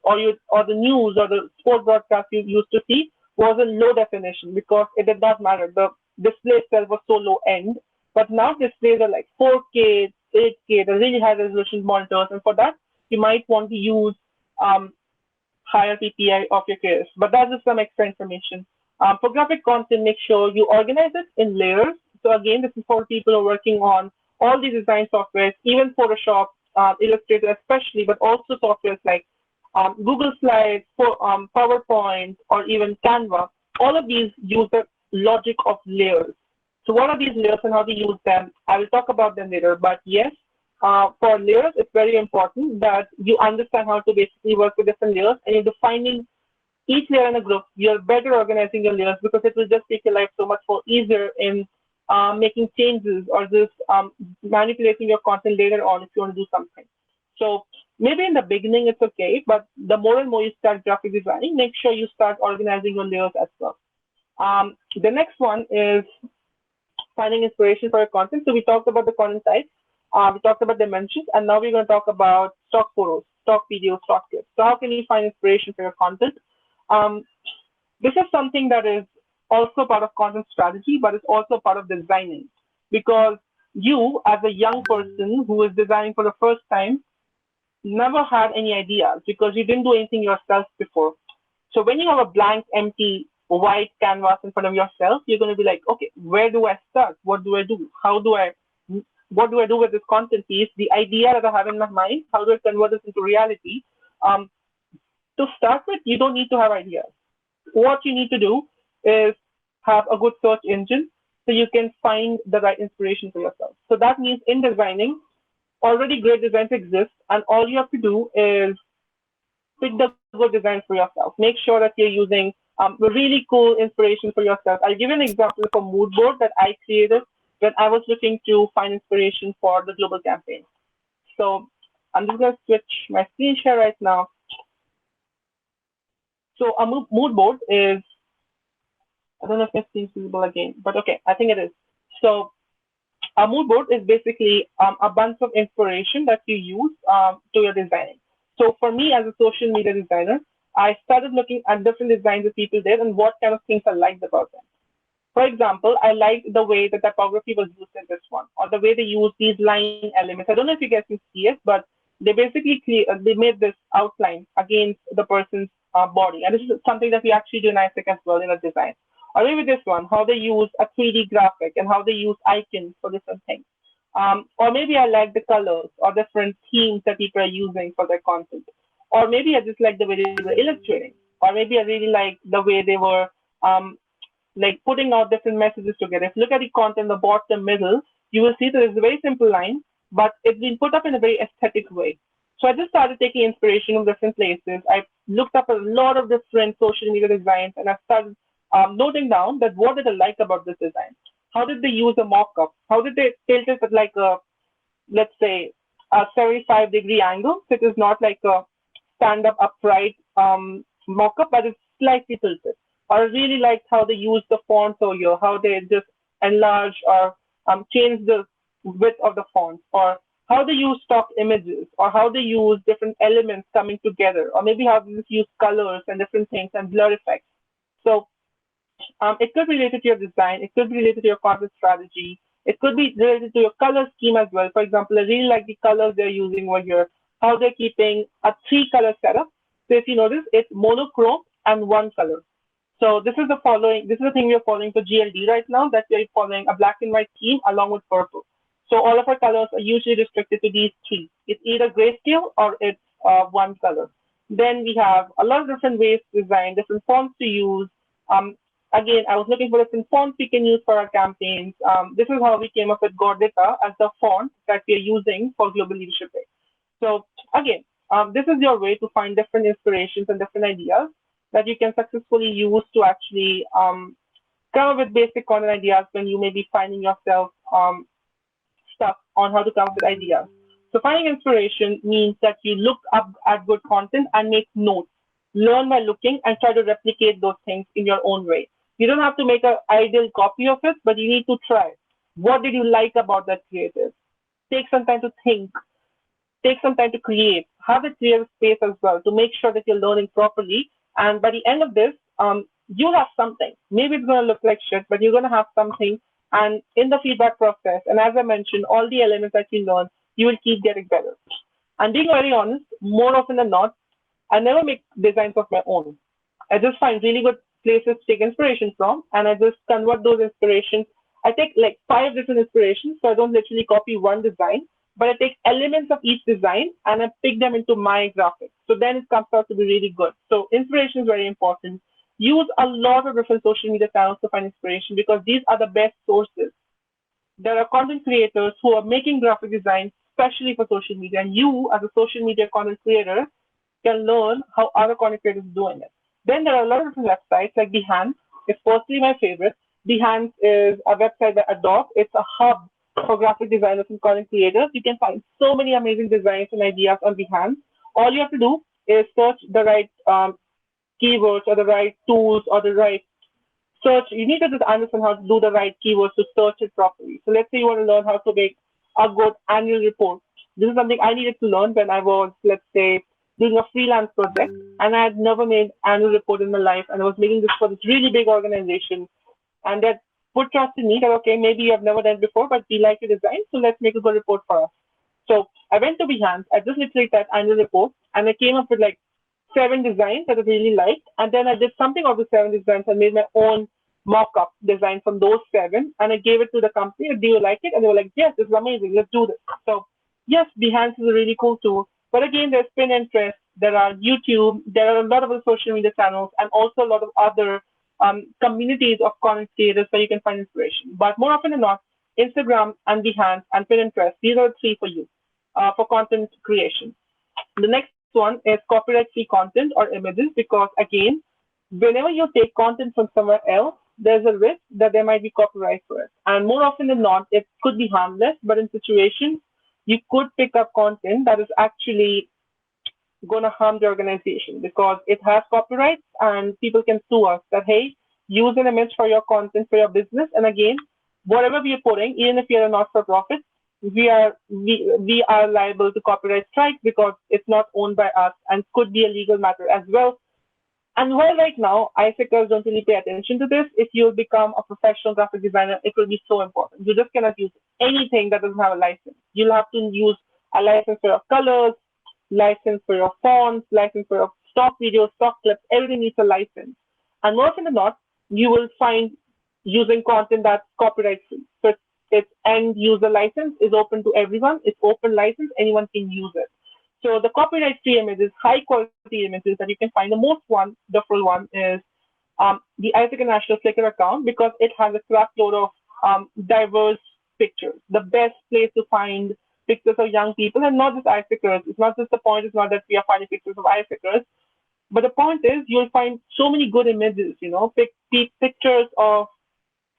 or the news or the sport broadcast you used to see was in low definition because it did not matter. The display itself was so low end. But now displays are like 4K, 8K, the really high resolution monitors, and for that you might want to use um, higher PPI of your case. But that's just some extra information. For graphic content, make sure you organize it in layers. So again, this is for people who are working on all the design softwares, even Photoshop, Illustrator especially, but also softwares like Google Slides, PowerPoint, or even Canva. All of these use the logic of layers. So what are these layers and how to use them? I will talk about them later. But yes, for layers, it's very important that you understand how to basically work with different layers and you're defining each layer in a group. You're better organizing your layers because it will just make your life so much more easier in making changes or just manipulating your content later on if you want to do something. So maybe in the beginning it's okay, but the more and more you start graphic designing, make sure you start organizing your layers as well. The next one is finding inspiration for your content. So we talked about the content type, we talked about dimensions, and now we're going to talk about stock photos, stock videos, stock clips. So how can you find inspiration for your content? Um, this is something that is also part of content strategy, but it's also part of designing because you, as a young person who is designing for the first time, never had any ideas because you didn't do anything yourself before. So when you have a blank, empty, white canvas in front of yourself, you're going to be like, okay, where do I start? What do I do? What do I do with this content piece? The idea that I have in my mind, how do I convert this into reality? Um, to start with, you don't need to have ideas. What you need to do is have a good search engine so you can find the right inspiration for yourself. So that means in designing, already great designs exist, and all you have to do is pick the good design for yourself. Make sure that you're using a really cool inspiration for yourself. I'll give you an example of a mood board that I created when I was looking to find inspiration for the global campaign. So I'm just going to switch my screen share right now. So a mood board is, I don't know if my screen is visible again, but okay, I think it is. So a mood board is basically a bunch of inspiration that you use to your designing. So for me as a social media designer, I started looking at different designs that people did and what kind of things I liked about them. For example, I liked the way the typography was used in this one, or the way they use these line elements. I don't know if you guys can see it, but they basically they made this outline against the person's body, and this is something that we actually do in ISEC as well in our design. Or maybe this one, how they use a 3D graphic and how they use icons for different things. Or maybe I like the colors or different themes that people are using for their content. Or maybe I just like the way they were illustrating. Or maybe I really like the way they were um, like putting out different messages together. If you look at the content, the bottom, middle, you will see that it's a very simple line, but it's been put up in a very aesthetic way. So I just started taking inspiration from different places. I looked up a lot of different social media designs, and I started noting down that what did I like about this design? How did they use a mock-up? How did they tilt it at like a, let's say, a 75-degree angle? So it is not like a stand-up upright mock-up, but it's slightly tilted. Or I really liked how they used the fonts over here, how they just enlarge or change the width of the fonts, or how they use stock images, or how they use different elements coming together, or maybe how they just use colors and different things and blur effects. So it could be related to your design. It could be related to your content strategy. It could be related to your color scheme as well. For example, I really like the colors they're using over here, how they're keeping a three-color setup. So if you notice, it's monochrome and one color. So this is the following. This is the thing we are following for GLD right now. That we are following a black and white theme along with purple. So all of our colors are usually restricted to these three. It's either grayscale or it's one color. Then we have a lot of different ways to design, different fonts to use, again, I was looking for different fonts we can use for our campaigns. This is how we came up with Gordita as the font that we are using for Global Leadership Day. So again, this is your way to find different inspirations and different ideas that you can successfully use to actually come up with basic content ideas when you may be finding yourself stuck on how to come up with ideas. So finding inspiration means that you look up at good content and make notes. Learn by looking and try to replicate those things in your own way. You don't have to make an ideal copy of it, but you need to try. What did you like about that creative? Take some time to think, take some time to create, have a clear space as well to make sure that you're learning properly. And by the end of this, you'll have something. Maybe it's going to look like shit, but you're going to have something. And in the feedback process, and as I mentioned, all the elements that you learn, you will keep getting better. And being very honest, more often than not, I never make designs of my own. I just find really good places to take inspiration from, and I just convert those inspirations. I take like five different inspirations, so I don't literally copy one design, but I take elements of each design and I pick them into my graphics. So then it comes out to be really good. So inspiration is very important. Use a lot of different social media channels to find inspiration because these are the best sources. There are content creators who are making graphic design especially for social media, and you as a social media content creator can learn how other content creators are doing it. Then there are a lot of different websites like Behance. It's personally my favorite. Behance is a website by Adobe. It's a hub for graphic designers and content creators. You can find so many amazing designs and ideas on Behance. All you have to do is search the right keywords or the right tools or the right search. You need to just understand how to do the right keywords to search it properly. So let's say you want to learn how to make a good annual report. This is something I needed to learn when I was, let's say, doing a freelance project, and I had never made annual report in my life, and I was making this for this really big organization, and that put trust in me that okay, maybe you have never done it before, but we like your design, so let's make a good report for us. So I went to Behance, I just literally typed annual report, and I came up with like seven designs that I really liked, and then I did something of the seven designs and made my own mock-up design from those seven, and I gave it to the company. Do you like it? And they were like, yes, this is amazing. Let's do this. So yes, Behance is a really cool tool. But again, there's Pinterest, there are YouTube, there are a lot of other social media channels, and also a lot of other communities of content creators where you can find inspiration. But more often than not, Instagram and Behance and Pinterest, these are the three for you for content creation. The next one is copyright-free content or images because again, whenever you take content from somewhere else, there's a risk that there might be copyright for it. And more often than not, it could be harmless, but in situations, you could pick up content that is actually going to harm the organization because it has copyrights and people can sue us that, hey, use an image for your content for your business. And again, whatever we are putting, even if you're a not-for-profit, we are liable to copyright strike because it's not owned by us and could be a legal matter as well. And while right now, ISACers don't really pay attention to this, if you become a professional graphic designer, it will be so important. You just cannot use anything that doesn't have a license. You'll have to use a license for your colors, license for your fonts, license for your stock videos, stock clips, everything needs a license. And more often than not, you will find using content that's copyright free. So its end user license is open to everyone. It's open license, anyone can use it. So the copyright-free images, high-quality images that you can find, the most one, the full one is the Isaac National Flickr account because it has a crap load of diverse pictures. The best place to find pictures of young people and not just Isaacers. It's not just the point is not that we are finding pictures of Isaacers, but the point is you'll find so many good images, pictures of,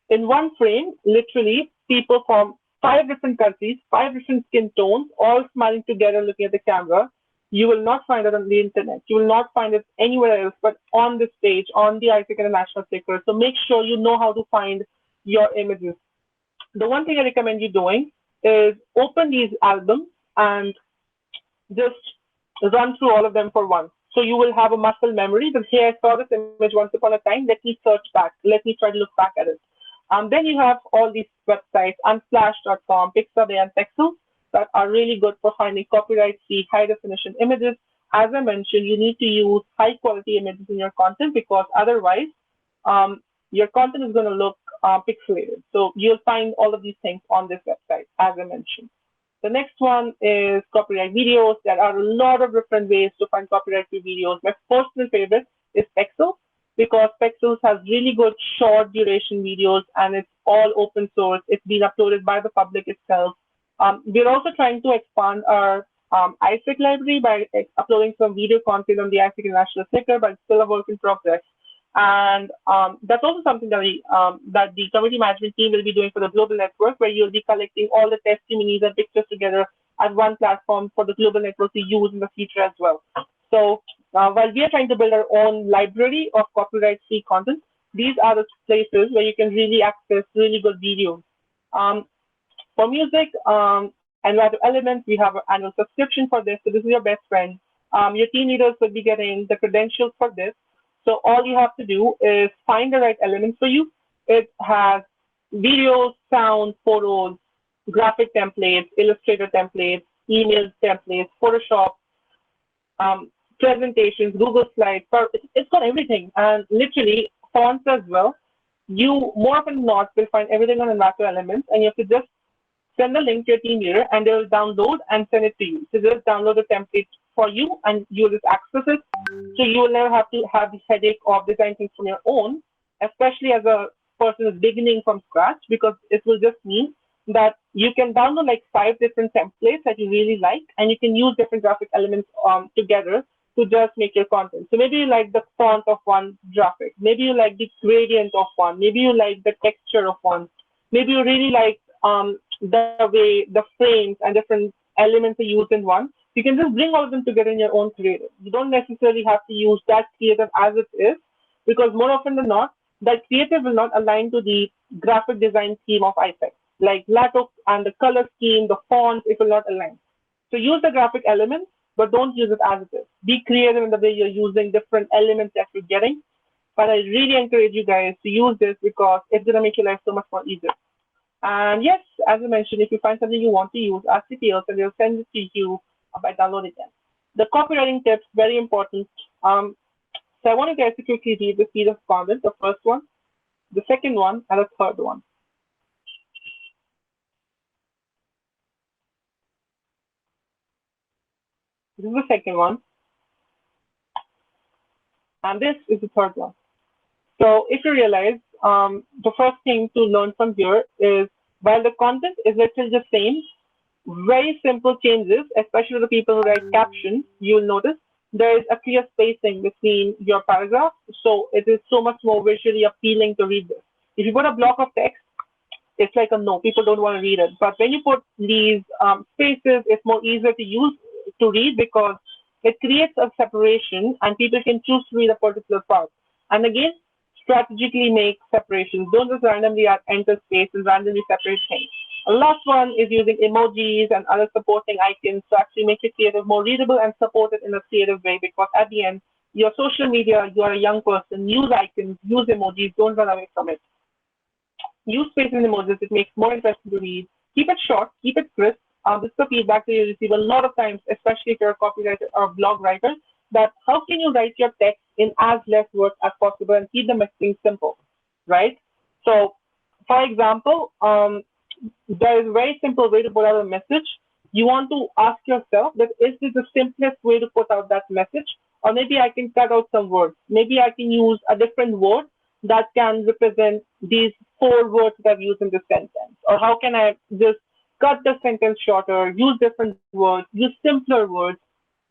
in one frame, literally people from five different countries, five different skin tones, all smiling together looking at the camera. You will not find it on the internet. You will not find it anywhere else but on this page, on the Isaac International Flickr. So make sure you know how to find your images. The one thing I recommend you doing is open these albums and just run through all of them for once. So you will have a muscle memory that, hey, I saw this image once upon a time. Let me search back. Let me try to look back at it. Then you have all these websites, unsplash.com, Pixabay, and Pexels that are really good for finding copyright-free, high-definition images. As I mentioned, you need to use high-quality images in your content because otherwise your content is going to look pixelated. So you'll find all of these things on this website, as I mentioned. The next one is copyright videos. There are a lot of different ways to find copyright-free videos. My personal favorite is Pexels because Pexels has really good short duration videos and it's all open source. It's been uploaded by the public itself. We're also trying to expand our ISIC library by uploading some video content on the ISIC International Sticker, but it's still a work in progress. And that's also something that the community management team will be doing for the global network, where you'll be collecting all the testimonies and pictures together as one platform for the global network to use in the future as well. So while we are trying to build our own library of copyright-free content, these are the places where you can really access really good videos. Um, for music and other elements, we have an annual subscription for this. So this is your best friend. Your team leaders will be getting the credentials for this. So all you have to do is find the right elements for you. It has videos, sound, photos, graphic templates, Illustrator templates, email templates, Photoshop, um, presentations, Google Slides. It's got everything, and literally fonts as well. You more often than not will find everything on Envato Elements, and you have to just send the link to your team leader, and they will download and send it to you. So just download the template for you, and you'll just access it. So you will never have to have the headache of designing things from your own, especially as a person who's beginning from scratch, because it will just mean that you can download like 5 different templates that you really like, and you can use different graphic elements together to just make your content. So maybe you like the font of one graphic, maybe you like the gradient of one, maybe you like the texture of one, maybe you really like the way the frames and different elements are used in one. You can just bring all of them together in your own creative. You don't necessarily have to use that creative as it is, because more often than not, that creative will not align to the graphic design scheme of IPEX. Like Lato and the color scheme, the font, it will not align. So use the graphic elements, but don't use it as it is. Be creative in the way you're using different elements that you're getting. But I really encourage you guys to use this because it's going to make your life so much more easier. And yes, as I mentioned, if you find something you want to use, ask the TLs and they'll send it to you by downloading them. The copywriting tips, very important. So I want you guys to quickly read the series of content, the first one, the second one, and the third one. This is the second one, and this is the third one. So if you realize, the first thing to learn from here is while the content is literally the same, very simple changes, especially for the people who write captions, you'll notice there is a clear spacing between your paragraphs, so it is so much more visually appealing to read this. If you put a block of text, it's like a no, people don't want to read it. But when you put these spaces, it's more easier to use to read because it creates a separation and people can choose to read a particular part. And again, strategically make separations. Don't just randomly enter space and randomly separate things. The last one is using emojis and other supporting icons to actually make your creative more readable and support it in a creative way because at the end, your social media, you are a young person, use icons, use emojis, don't run away from it. Use space and emojis, it makes more interesting to read. Keep it short, keep it crisp. This is the feedback that you receive a lot of times, especially if you're a copywriter or a blog writer, that how can you write your text in as less words as possible and keep the messaging simple, right? So, for example, there is a very simple way to put out a message. You want to ask yourself that is this the simplest way to put out that message? Or maybe I can cut out some words. Maybe I can use a different word that can represent these 4 words that I've used in this sentence. Or how can I just cut the sentence shorter, use different words, use simpler words,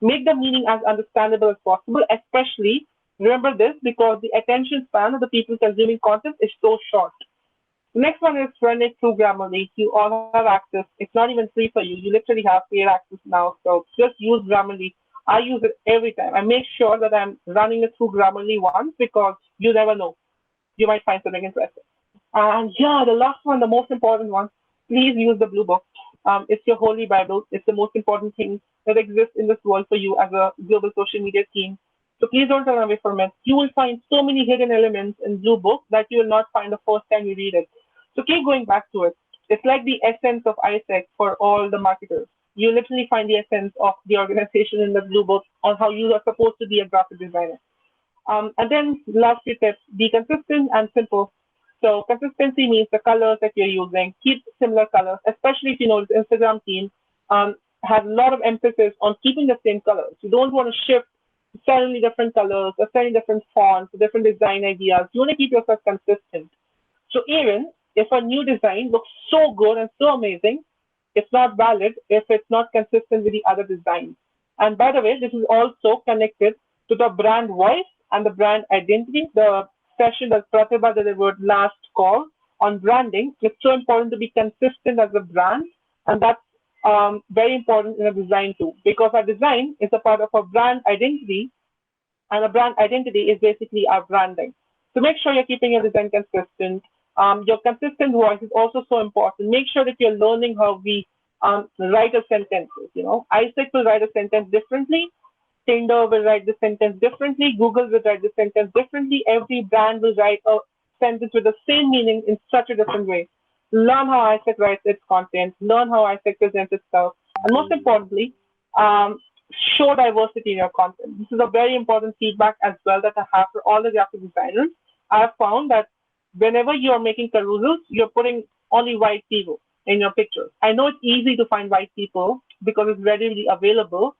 make the meaning as understandable as possible, especially remember this because the attention span of the people consuming content is so short. The next one is run it through Grammarly. You all have access. It's not even free for you. You literally have paid access now. So just use Grammarly. I use it every time. I make sure that I'm running it through Grammarly once because you never know. You might find something interesting. And yeah, the last one, the most important one, please use the Blue Book. It's your holy Bible. It's the most important thing that exists in this world for you as a global social media team. So please don't run away from it. You will find so many hidden elements in Blue Book that you will not find the first time you read it. So keep going back to it. It's like the essence of ISEC for all the marketers. You literally find the essence of the organization in the Blue Book on how you are supposed to be a graphic designer. And then last few tips, be consistent and simple. So consistency means the colors that you're using, keep similar colors, especially if you know the Instagram team has a lot of emphasis on keeping the same colors. You don't want to shift certainly different colors, or certainly different fonts, different design ideas. You want to keep yourself consistent. So even if a new design looks so good and so amazing, it's not valid if it's not consistent with the other designs. And by the way, this is also connected to the brand voice and the brand identity. The session that Pratibha delivered last call on branding, it's so important to be consistent as a brand, and that's very important in a design too, because our design is a part of our brand identity, and a brand identity is basically our branding. So make sure you're keeping your design consistent. Your consistent voice is also so important. Make sure that you're learning how we write a sentences. Isaac will write a sentence differently. Tinder will write the sentence differently. Google will write the sentence differently. Every brand will write a sentence with the same meaning in such a different way. Learn how Isaac writes its content. Learn how Isaac presents itself. And most importantly, um, show diversity in your content. This is a very important feedback as well that I have for all the graphic designers. I have found that whenever you are making carousels, you're putting only white people in your pictures. I know it's easy to find white people because it's readily available,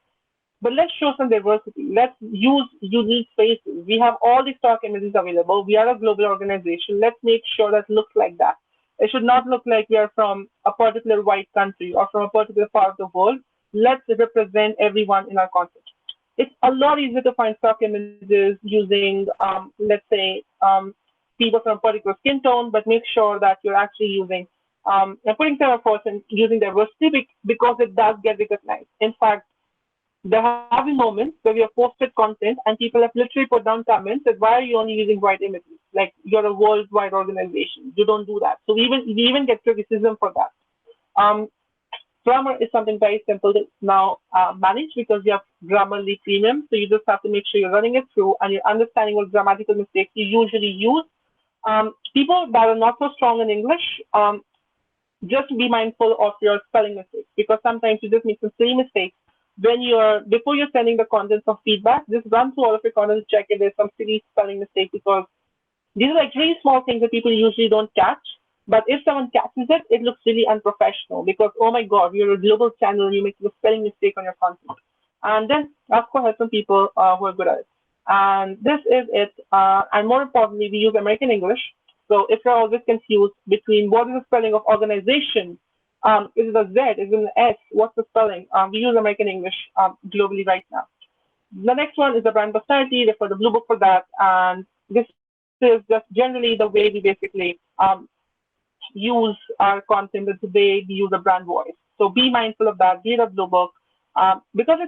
but let's show some diversity. Let's use unique faces. We have all these stock images available. We are a global organization. Let's make sure that looks like that. It should not look like we are from a particular white country or from a particular part of the world. Let's represent everyone in our content. It's a lot easier to find stock images using, let's say, people from a particular skin tone, but make sure that you're actually using and putting some efforts in using diversity because it does get recognized. In fact, there have been moments where we have posted content and people have literally put down comments that why are you only using white images? Like you're a worldwide organization. You don't do that. So we even get criticism for that. Um, Grammar is something very simple to now manage because you have Grammarly Premium. So you just have to make sure you're running it through and you're understanding what grammatical mistakes you usually use. People that are not so strong in English, just be mindful of your spelling mistakes because sometimes you just make some silly mistakes when you're before you're sending the contents of feedback. Just run through all of your content to check if there's some silly spelling mistake because these are like really small things that people usually don't catch. But if someone catches it, it looks really unprofessional because oh my god, you're a global channel, you make a spelling mistake on your content, and then ask for help from people who are good at it. And this is it. And more importantly, we use American English. So if you're always confused between what is the spelling of organization, is it a Z, is it an S, what's the spelling? We use American English globally right now. The next one is the brand personality. Refer the blue book for that. And this is just generally the way we basically use our content, the way we use a brand voice. So be mindful of that. Read a blue book because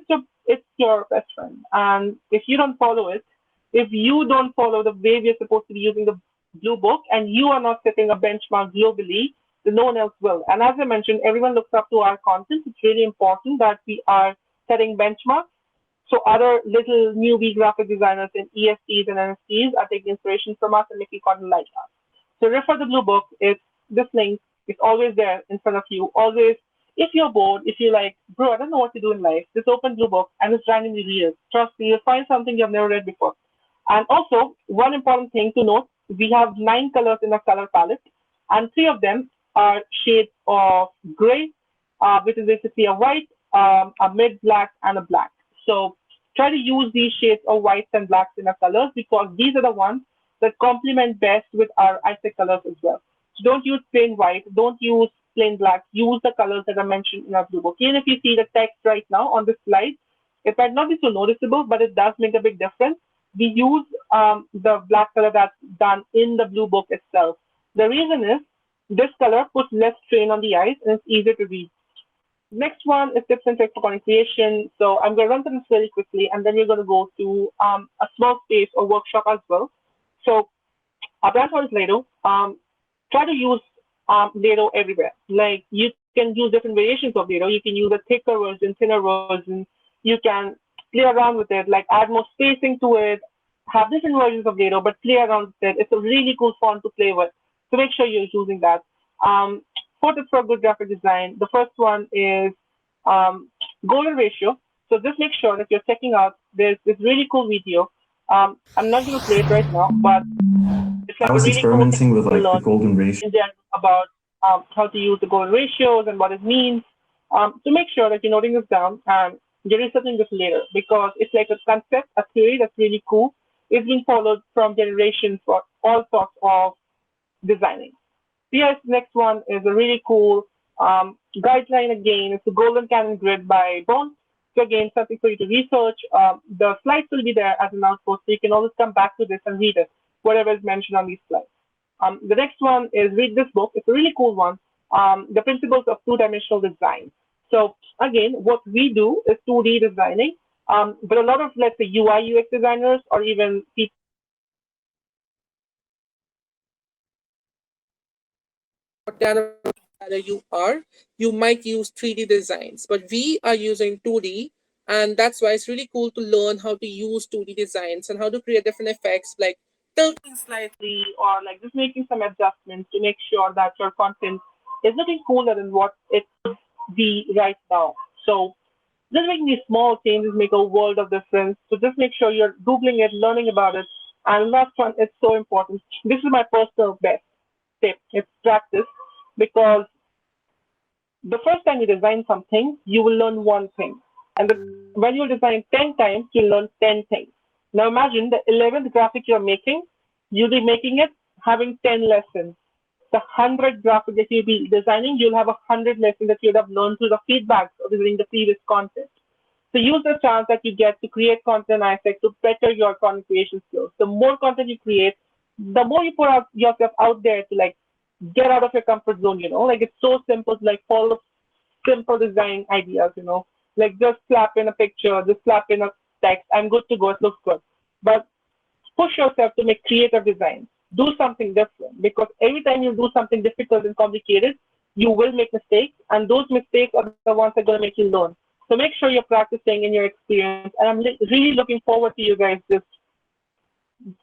it's your best friend. And if you don't follow it, if you don't follow the way we're supposed to be using the blue book, and you are not setting a benchmark globally, then no one else will. And as I mentioned, everyone looks up to our content. It's really important that we are setting benchmarks so other little newbie graphic designers in ESTs and NFTs are taking inspiration from us and making content like us. So refer the blue book. It's this link. It's always there in front of you. Always, if you're bored, if you're like, bro, I don't know what to do in life, just open blue book and just randomly read it. Trust me, you'll find something you've never read before. And also, one important thing to note, we have 9 colors in our color palette, and 3 of them are shades of gray, which is basically a white, a mid black, and a black. So try to use these shades of whites and blacks in our colors because these are the ones that complement best with our ISIC colors as well. So don't use plain white, don't use plain black, use the colors that are mentioned in our blue book. Even if you see the text right now on this slide, it might not be so noticeable, but it does make a big difference. We use the black color that's done in the blue book itself. The reason is this color puts less strain on the eyes and it's easier to read. Next one is tips and tricks for content creation. So I'm going to run through this very quickly, and then we're going to go to a small space or workshop as well. So our brand is Lato. Try to use Lato everywhere. Like you can use different variations of Lato. You can use a thicker version, thinner version. You can play around with it, like add more spacing to it, have different versions of Lato, but play around with it. It's a really cool font to play with. So make sure you're using that. Um, 4 tips for good graphic design. The first one is golden ratio. So just make sure that you're checking out. There's this really cool video. I'm not going to play it right now, but it's like I a was really cool thing experimenting with to like the learn golden ratio. in general about how to use the golden ratios and what it means. So make sure that you're noting this down. And you're researching this later because it's like a concept, a theory that's really cool. It's been followed from generations for all sorts of designing. Yes, next one is a really cool guideline again. It's the Golden Cannon Grid by Bond. So again, something for you to research. The slides will be there as an outpost, so you can always come back to this and read it, whatever is mentioned on these slides. The next one is read this book. It's a really cool one. The Principles of Two-Dimensional Design. So again, what we do is 2D designing, but a lot of, let's say, UI UX designers or even people who are whatever you are, you might use 3D designs, but we are using 2D, and that's why it's really cool to learn how to use 2D designs and how to create different effects like tilting slightly or like just making some adjustments to make sure that your content is looking cooler than what it could be right now. So just making these small changes make a world of difference. So just make sure you're Googling it, learning about it. And last one, it's so important. This is my personal best tip. It's practice because the first time you design something, you will learn one thing. And when you design 10 times, you'll learn 10 things. Now imagine the 11th graphic you're making, you'll be making it having 10 lessons. The 100th graphic that you'll be designing, you'll have 100 lessons that you'd have learned through the feedbacks of reading the previous content. So use the chance that you get to create content ISEC to better your content creation skills. The more content you create, the more you put out yourself out there to like get out of your comfort zone, like it's so simple to like follow simple design ideas, like just slap in a picture, just slap in a text, I'm good to go, it looks good. But push yourself to make creative designs. Do something different because every time you do something difficult and complicated, you will make mistakes, and those mistakes are the ones that are going to make you learn. So make sure you're practicing in your experience, and I'm really looking forward to you guys just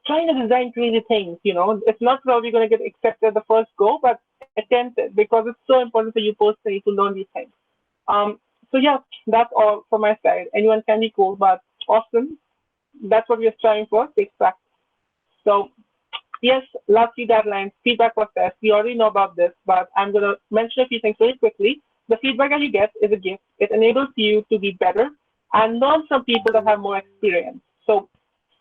trying to design crazy things. It's not probably going to get accepted the first go, but attempt it because it's so important for you personally to learn these things. So yeah, that's all from my side. Anyone can be cool, but awesome. That's what we're striving for. Take practice. So yes, last few deadlines, feedback process. We already know about this, but I'm going to mention a few things very quickly. The feedback that you get is a gift. It enables you to be better and learn from people that have more experience. So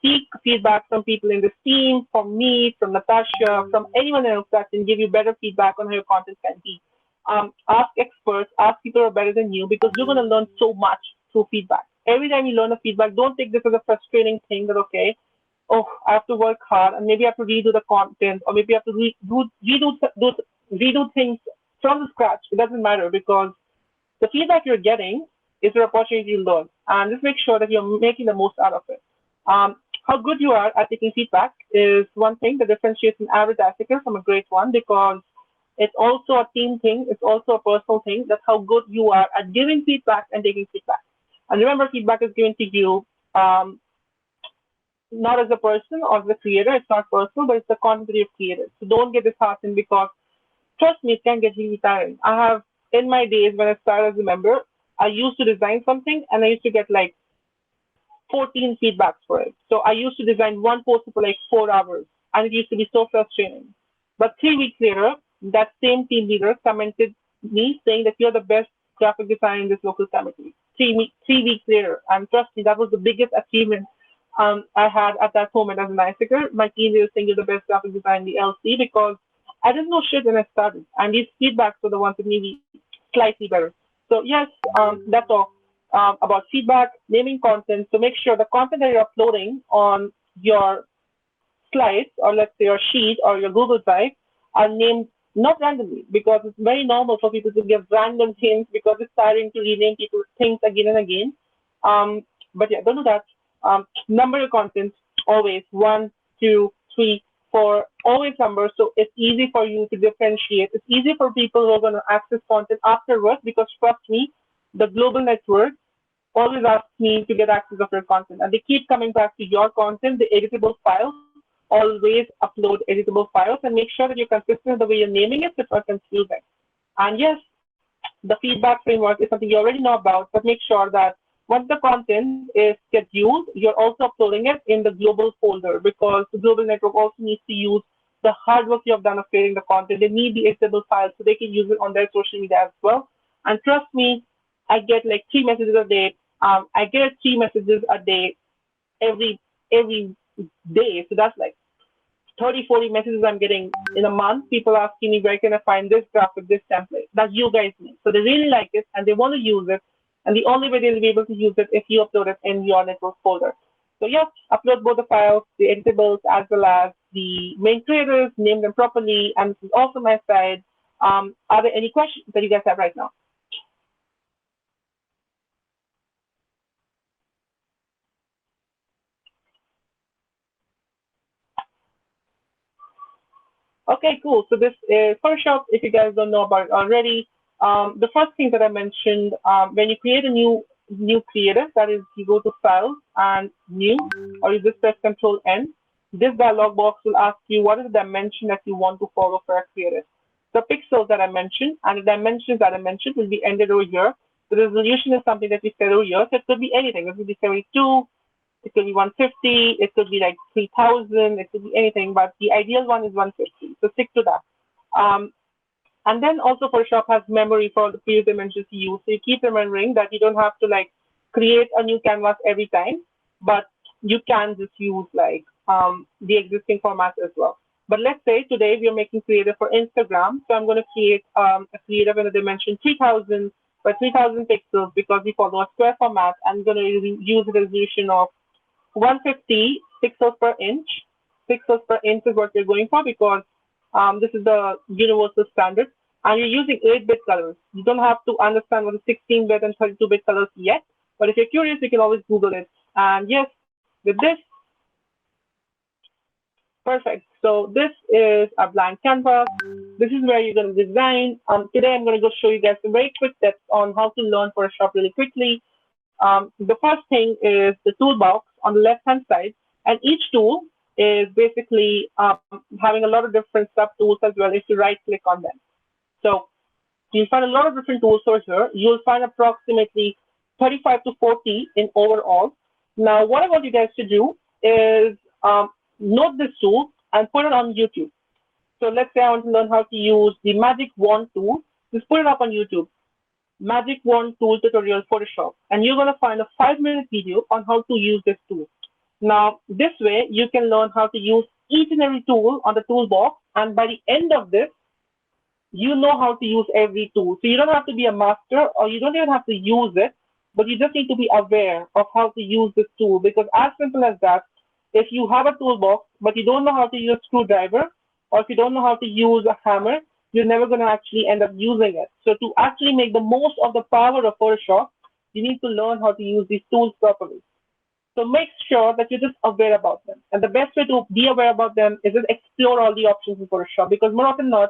seek feedback from people in the team, from me, from Natasha, from anyone else that can give you better feedback on how your content can be. Ask experts, ask people who are better than you because you're going to learn so much through feedback. Every time you learn a feedback, don't take this as a frustrating thing that, okay, oh, I have to work hard and maybe I have to redo the content or maybe I have to redo things from the scratch. It doesn't matter because the feedback you're getting is your opportunity to learn, and just make sure that you're making the most out of it. How good you are at taking feedback is one thing that differentiates an average attacker from a great one because it's also a team thing. It's also a personal thing. That's how good you are at giving feedback and taking feedback. And remember, feedback is given to you um, not as a person or as a creator. It's not personal, but it's the content that you've created. So don't get disheartened because trust me, it can get really tiring. I have in my days when I started as a member, I used to design something and I used to get like 14 feedbacks for it. So I used to design one poster for like 4 hours, and it used to be so frustrating. But 3 weeks later, that same team leader commented me saying that you're the best graphic designer in this local community. 3 weeks later, and trust me, that was the biggest achievement I had at that moment as an icicle. My team leader saying you're the best graphic designer in the LC because I didn't know shit when I started, and these feedbacks were the ones that made me slightly better. So yes, that's all about feedback, naming content. So make sure the content that you're uploading on your slides or let's say your sheet or your Google Drive are named not randomly because it's very normal for people to give random names because it's tiring to rename people's things again and again. But yeah, don't do that. Number your content always 1, 2, 3, 4, always numbers so it's easy for you to differentiate. It's easy for people who are going to access content afterwards because trust me, the global network always asks me to get access of your content. And they keep coming back to your content, the editable files. Always upload editable files and make sure that you're consistent with the way you're naming it so it's not confusing. And yes, the feedback framework is something you already know about, but make sure that once the content is scheduled, you're also uploading it in the global folder because the global network also needs to use the hard work you have done of creating the content. They need the editable files so they can use it on their social media as well. And trust me, I get like 3 messages a day I get 3 messages a day every day. So that's like 30, 40 messages I'm getting in a month. People asking me where can I find this graphic, this template that you guys need. So they really like it and they want to use it. And the only way they'll be able to use it if you upload it in your network folder. So yeah, upload both the files, the editables as well as the main creators, name them properly, and this is also my side. Are there any questions that you guys have right now? Okay, cool. So this is Photoshop. If you guys don't know about it already, the first thing that I mentioned, when you create a new creator, that is, you go to File and New, or you just press Control N. This dialog box will ask you what is the dimension that you want to follow for a creator. The pixels that I mentioned and the dimensions that I mentioned will be ended over here. The resolution is something that we set over here, so it could be anything. It could be 72, it could be 150, it could be like 3000, it could be anything, but the ideal one is 150. So stick to that. Um, and then also Photoshop has memory for the previous dimensions you use. So you keep remembering that you don't have to like create a new canvas every time, but you can just use like the existing formats as well. But let's say today we are making creative for Instagram. So I'm going to create a creative in a dimension 3000 by 3000 pixels because we follow a square format. I'm going to use a resolution of 150 pixels per inch. Pixels per inch is what you're going for because this is the universal standard. And you're using 8-bit colors. You don't have to understand what is 16-bit and 32-bit colors yet. But if you're curious, you can always Google it. And yes, with this, perfect. So this is a blank canvas. This is where you're going to design. Today, I'm going to go show you guys some very quick tips on how to learn Photoshop really quickly. The first thing is the toolbox on the left-hand side, and each tool is basically having a lot of different sub-tools as well if you right-click on them. So you'll find a lot of different tools over here. You'll find approximately 35 to 40 in overall. Now, what I want you guys to do is note this tool and put it on YouTube. So let's say I want to learn how to use the magic wand tool. Just put it up on YouTube. Magic Wand Tool Tutorial Photoshop, and you're going to find a 5-minute video on how to use this tool. Now, this way, you can learn how to use each and every tool on the toolbox, and by the end of this, you know how to use every tool. So you don't have to be a master or you don't even have to use it, but you just need to be aware of how to use this tool because as simple as that, if you have a toolbox, but you don't know how to use a screwdriver or if you don't know how to use a hammer, you're never going to actually end up using it. So to actually make the most of the power of Photoshop, you need to learn how to use these tools properly. So make sure that you're just aware about them. And the best way to be aware about them is just explore all the options in Photoshop because more often than not,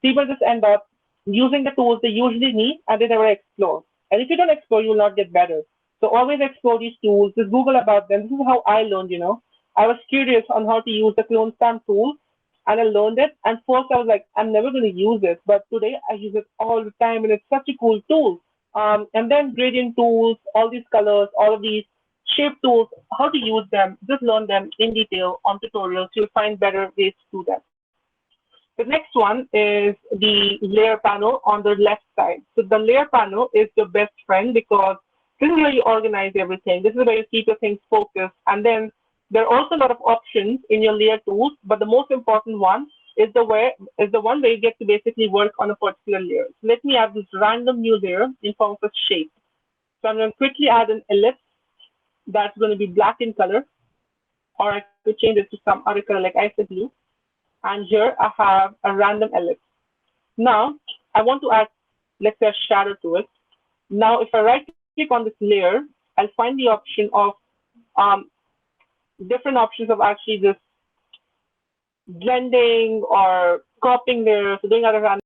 people just end up using the tools they usually need and they never explore. And if you don't explore, you will not get better. So always explore these tools, just Google about them. This is how I learned. I was curious on how to use the clone stamp tool and I learned it. And first I was like, I'm never going to use it. But today I use it all the time and it's such a cool tool. And then gradient tools, all these colors, all of these shape tools, how to use them, just learn them in detail on tutorials. You'll find better ways to do them. The next one is the layer panel on the left side. So the layer panel is your best friend because this is where you organize everything. This is where you keep your things focused. And then there are also a lot of options in your layer tools, but the most important one is the one where you get to basically work on a particular layer. So let me add this random new layer in form of a shape. So I'm going to quickly add an ellipse that's going to be black in color, or I could change it to some other color like I said blue. And here I have a random ellipse. Now I want to add, let's say, a shadow to it. Now if I right click on this layer, I'll find the option of different options of actually just blending or cropping layers, so doing other random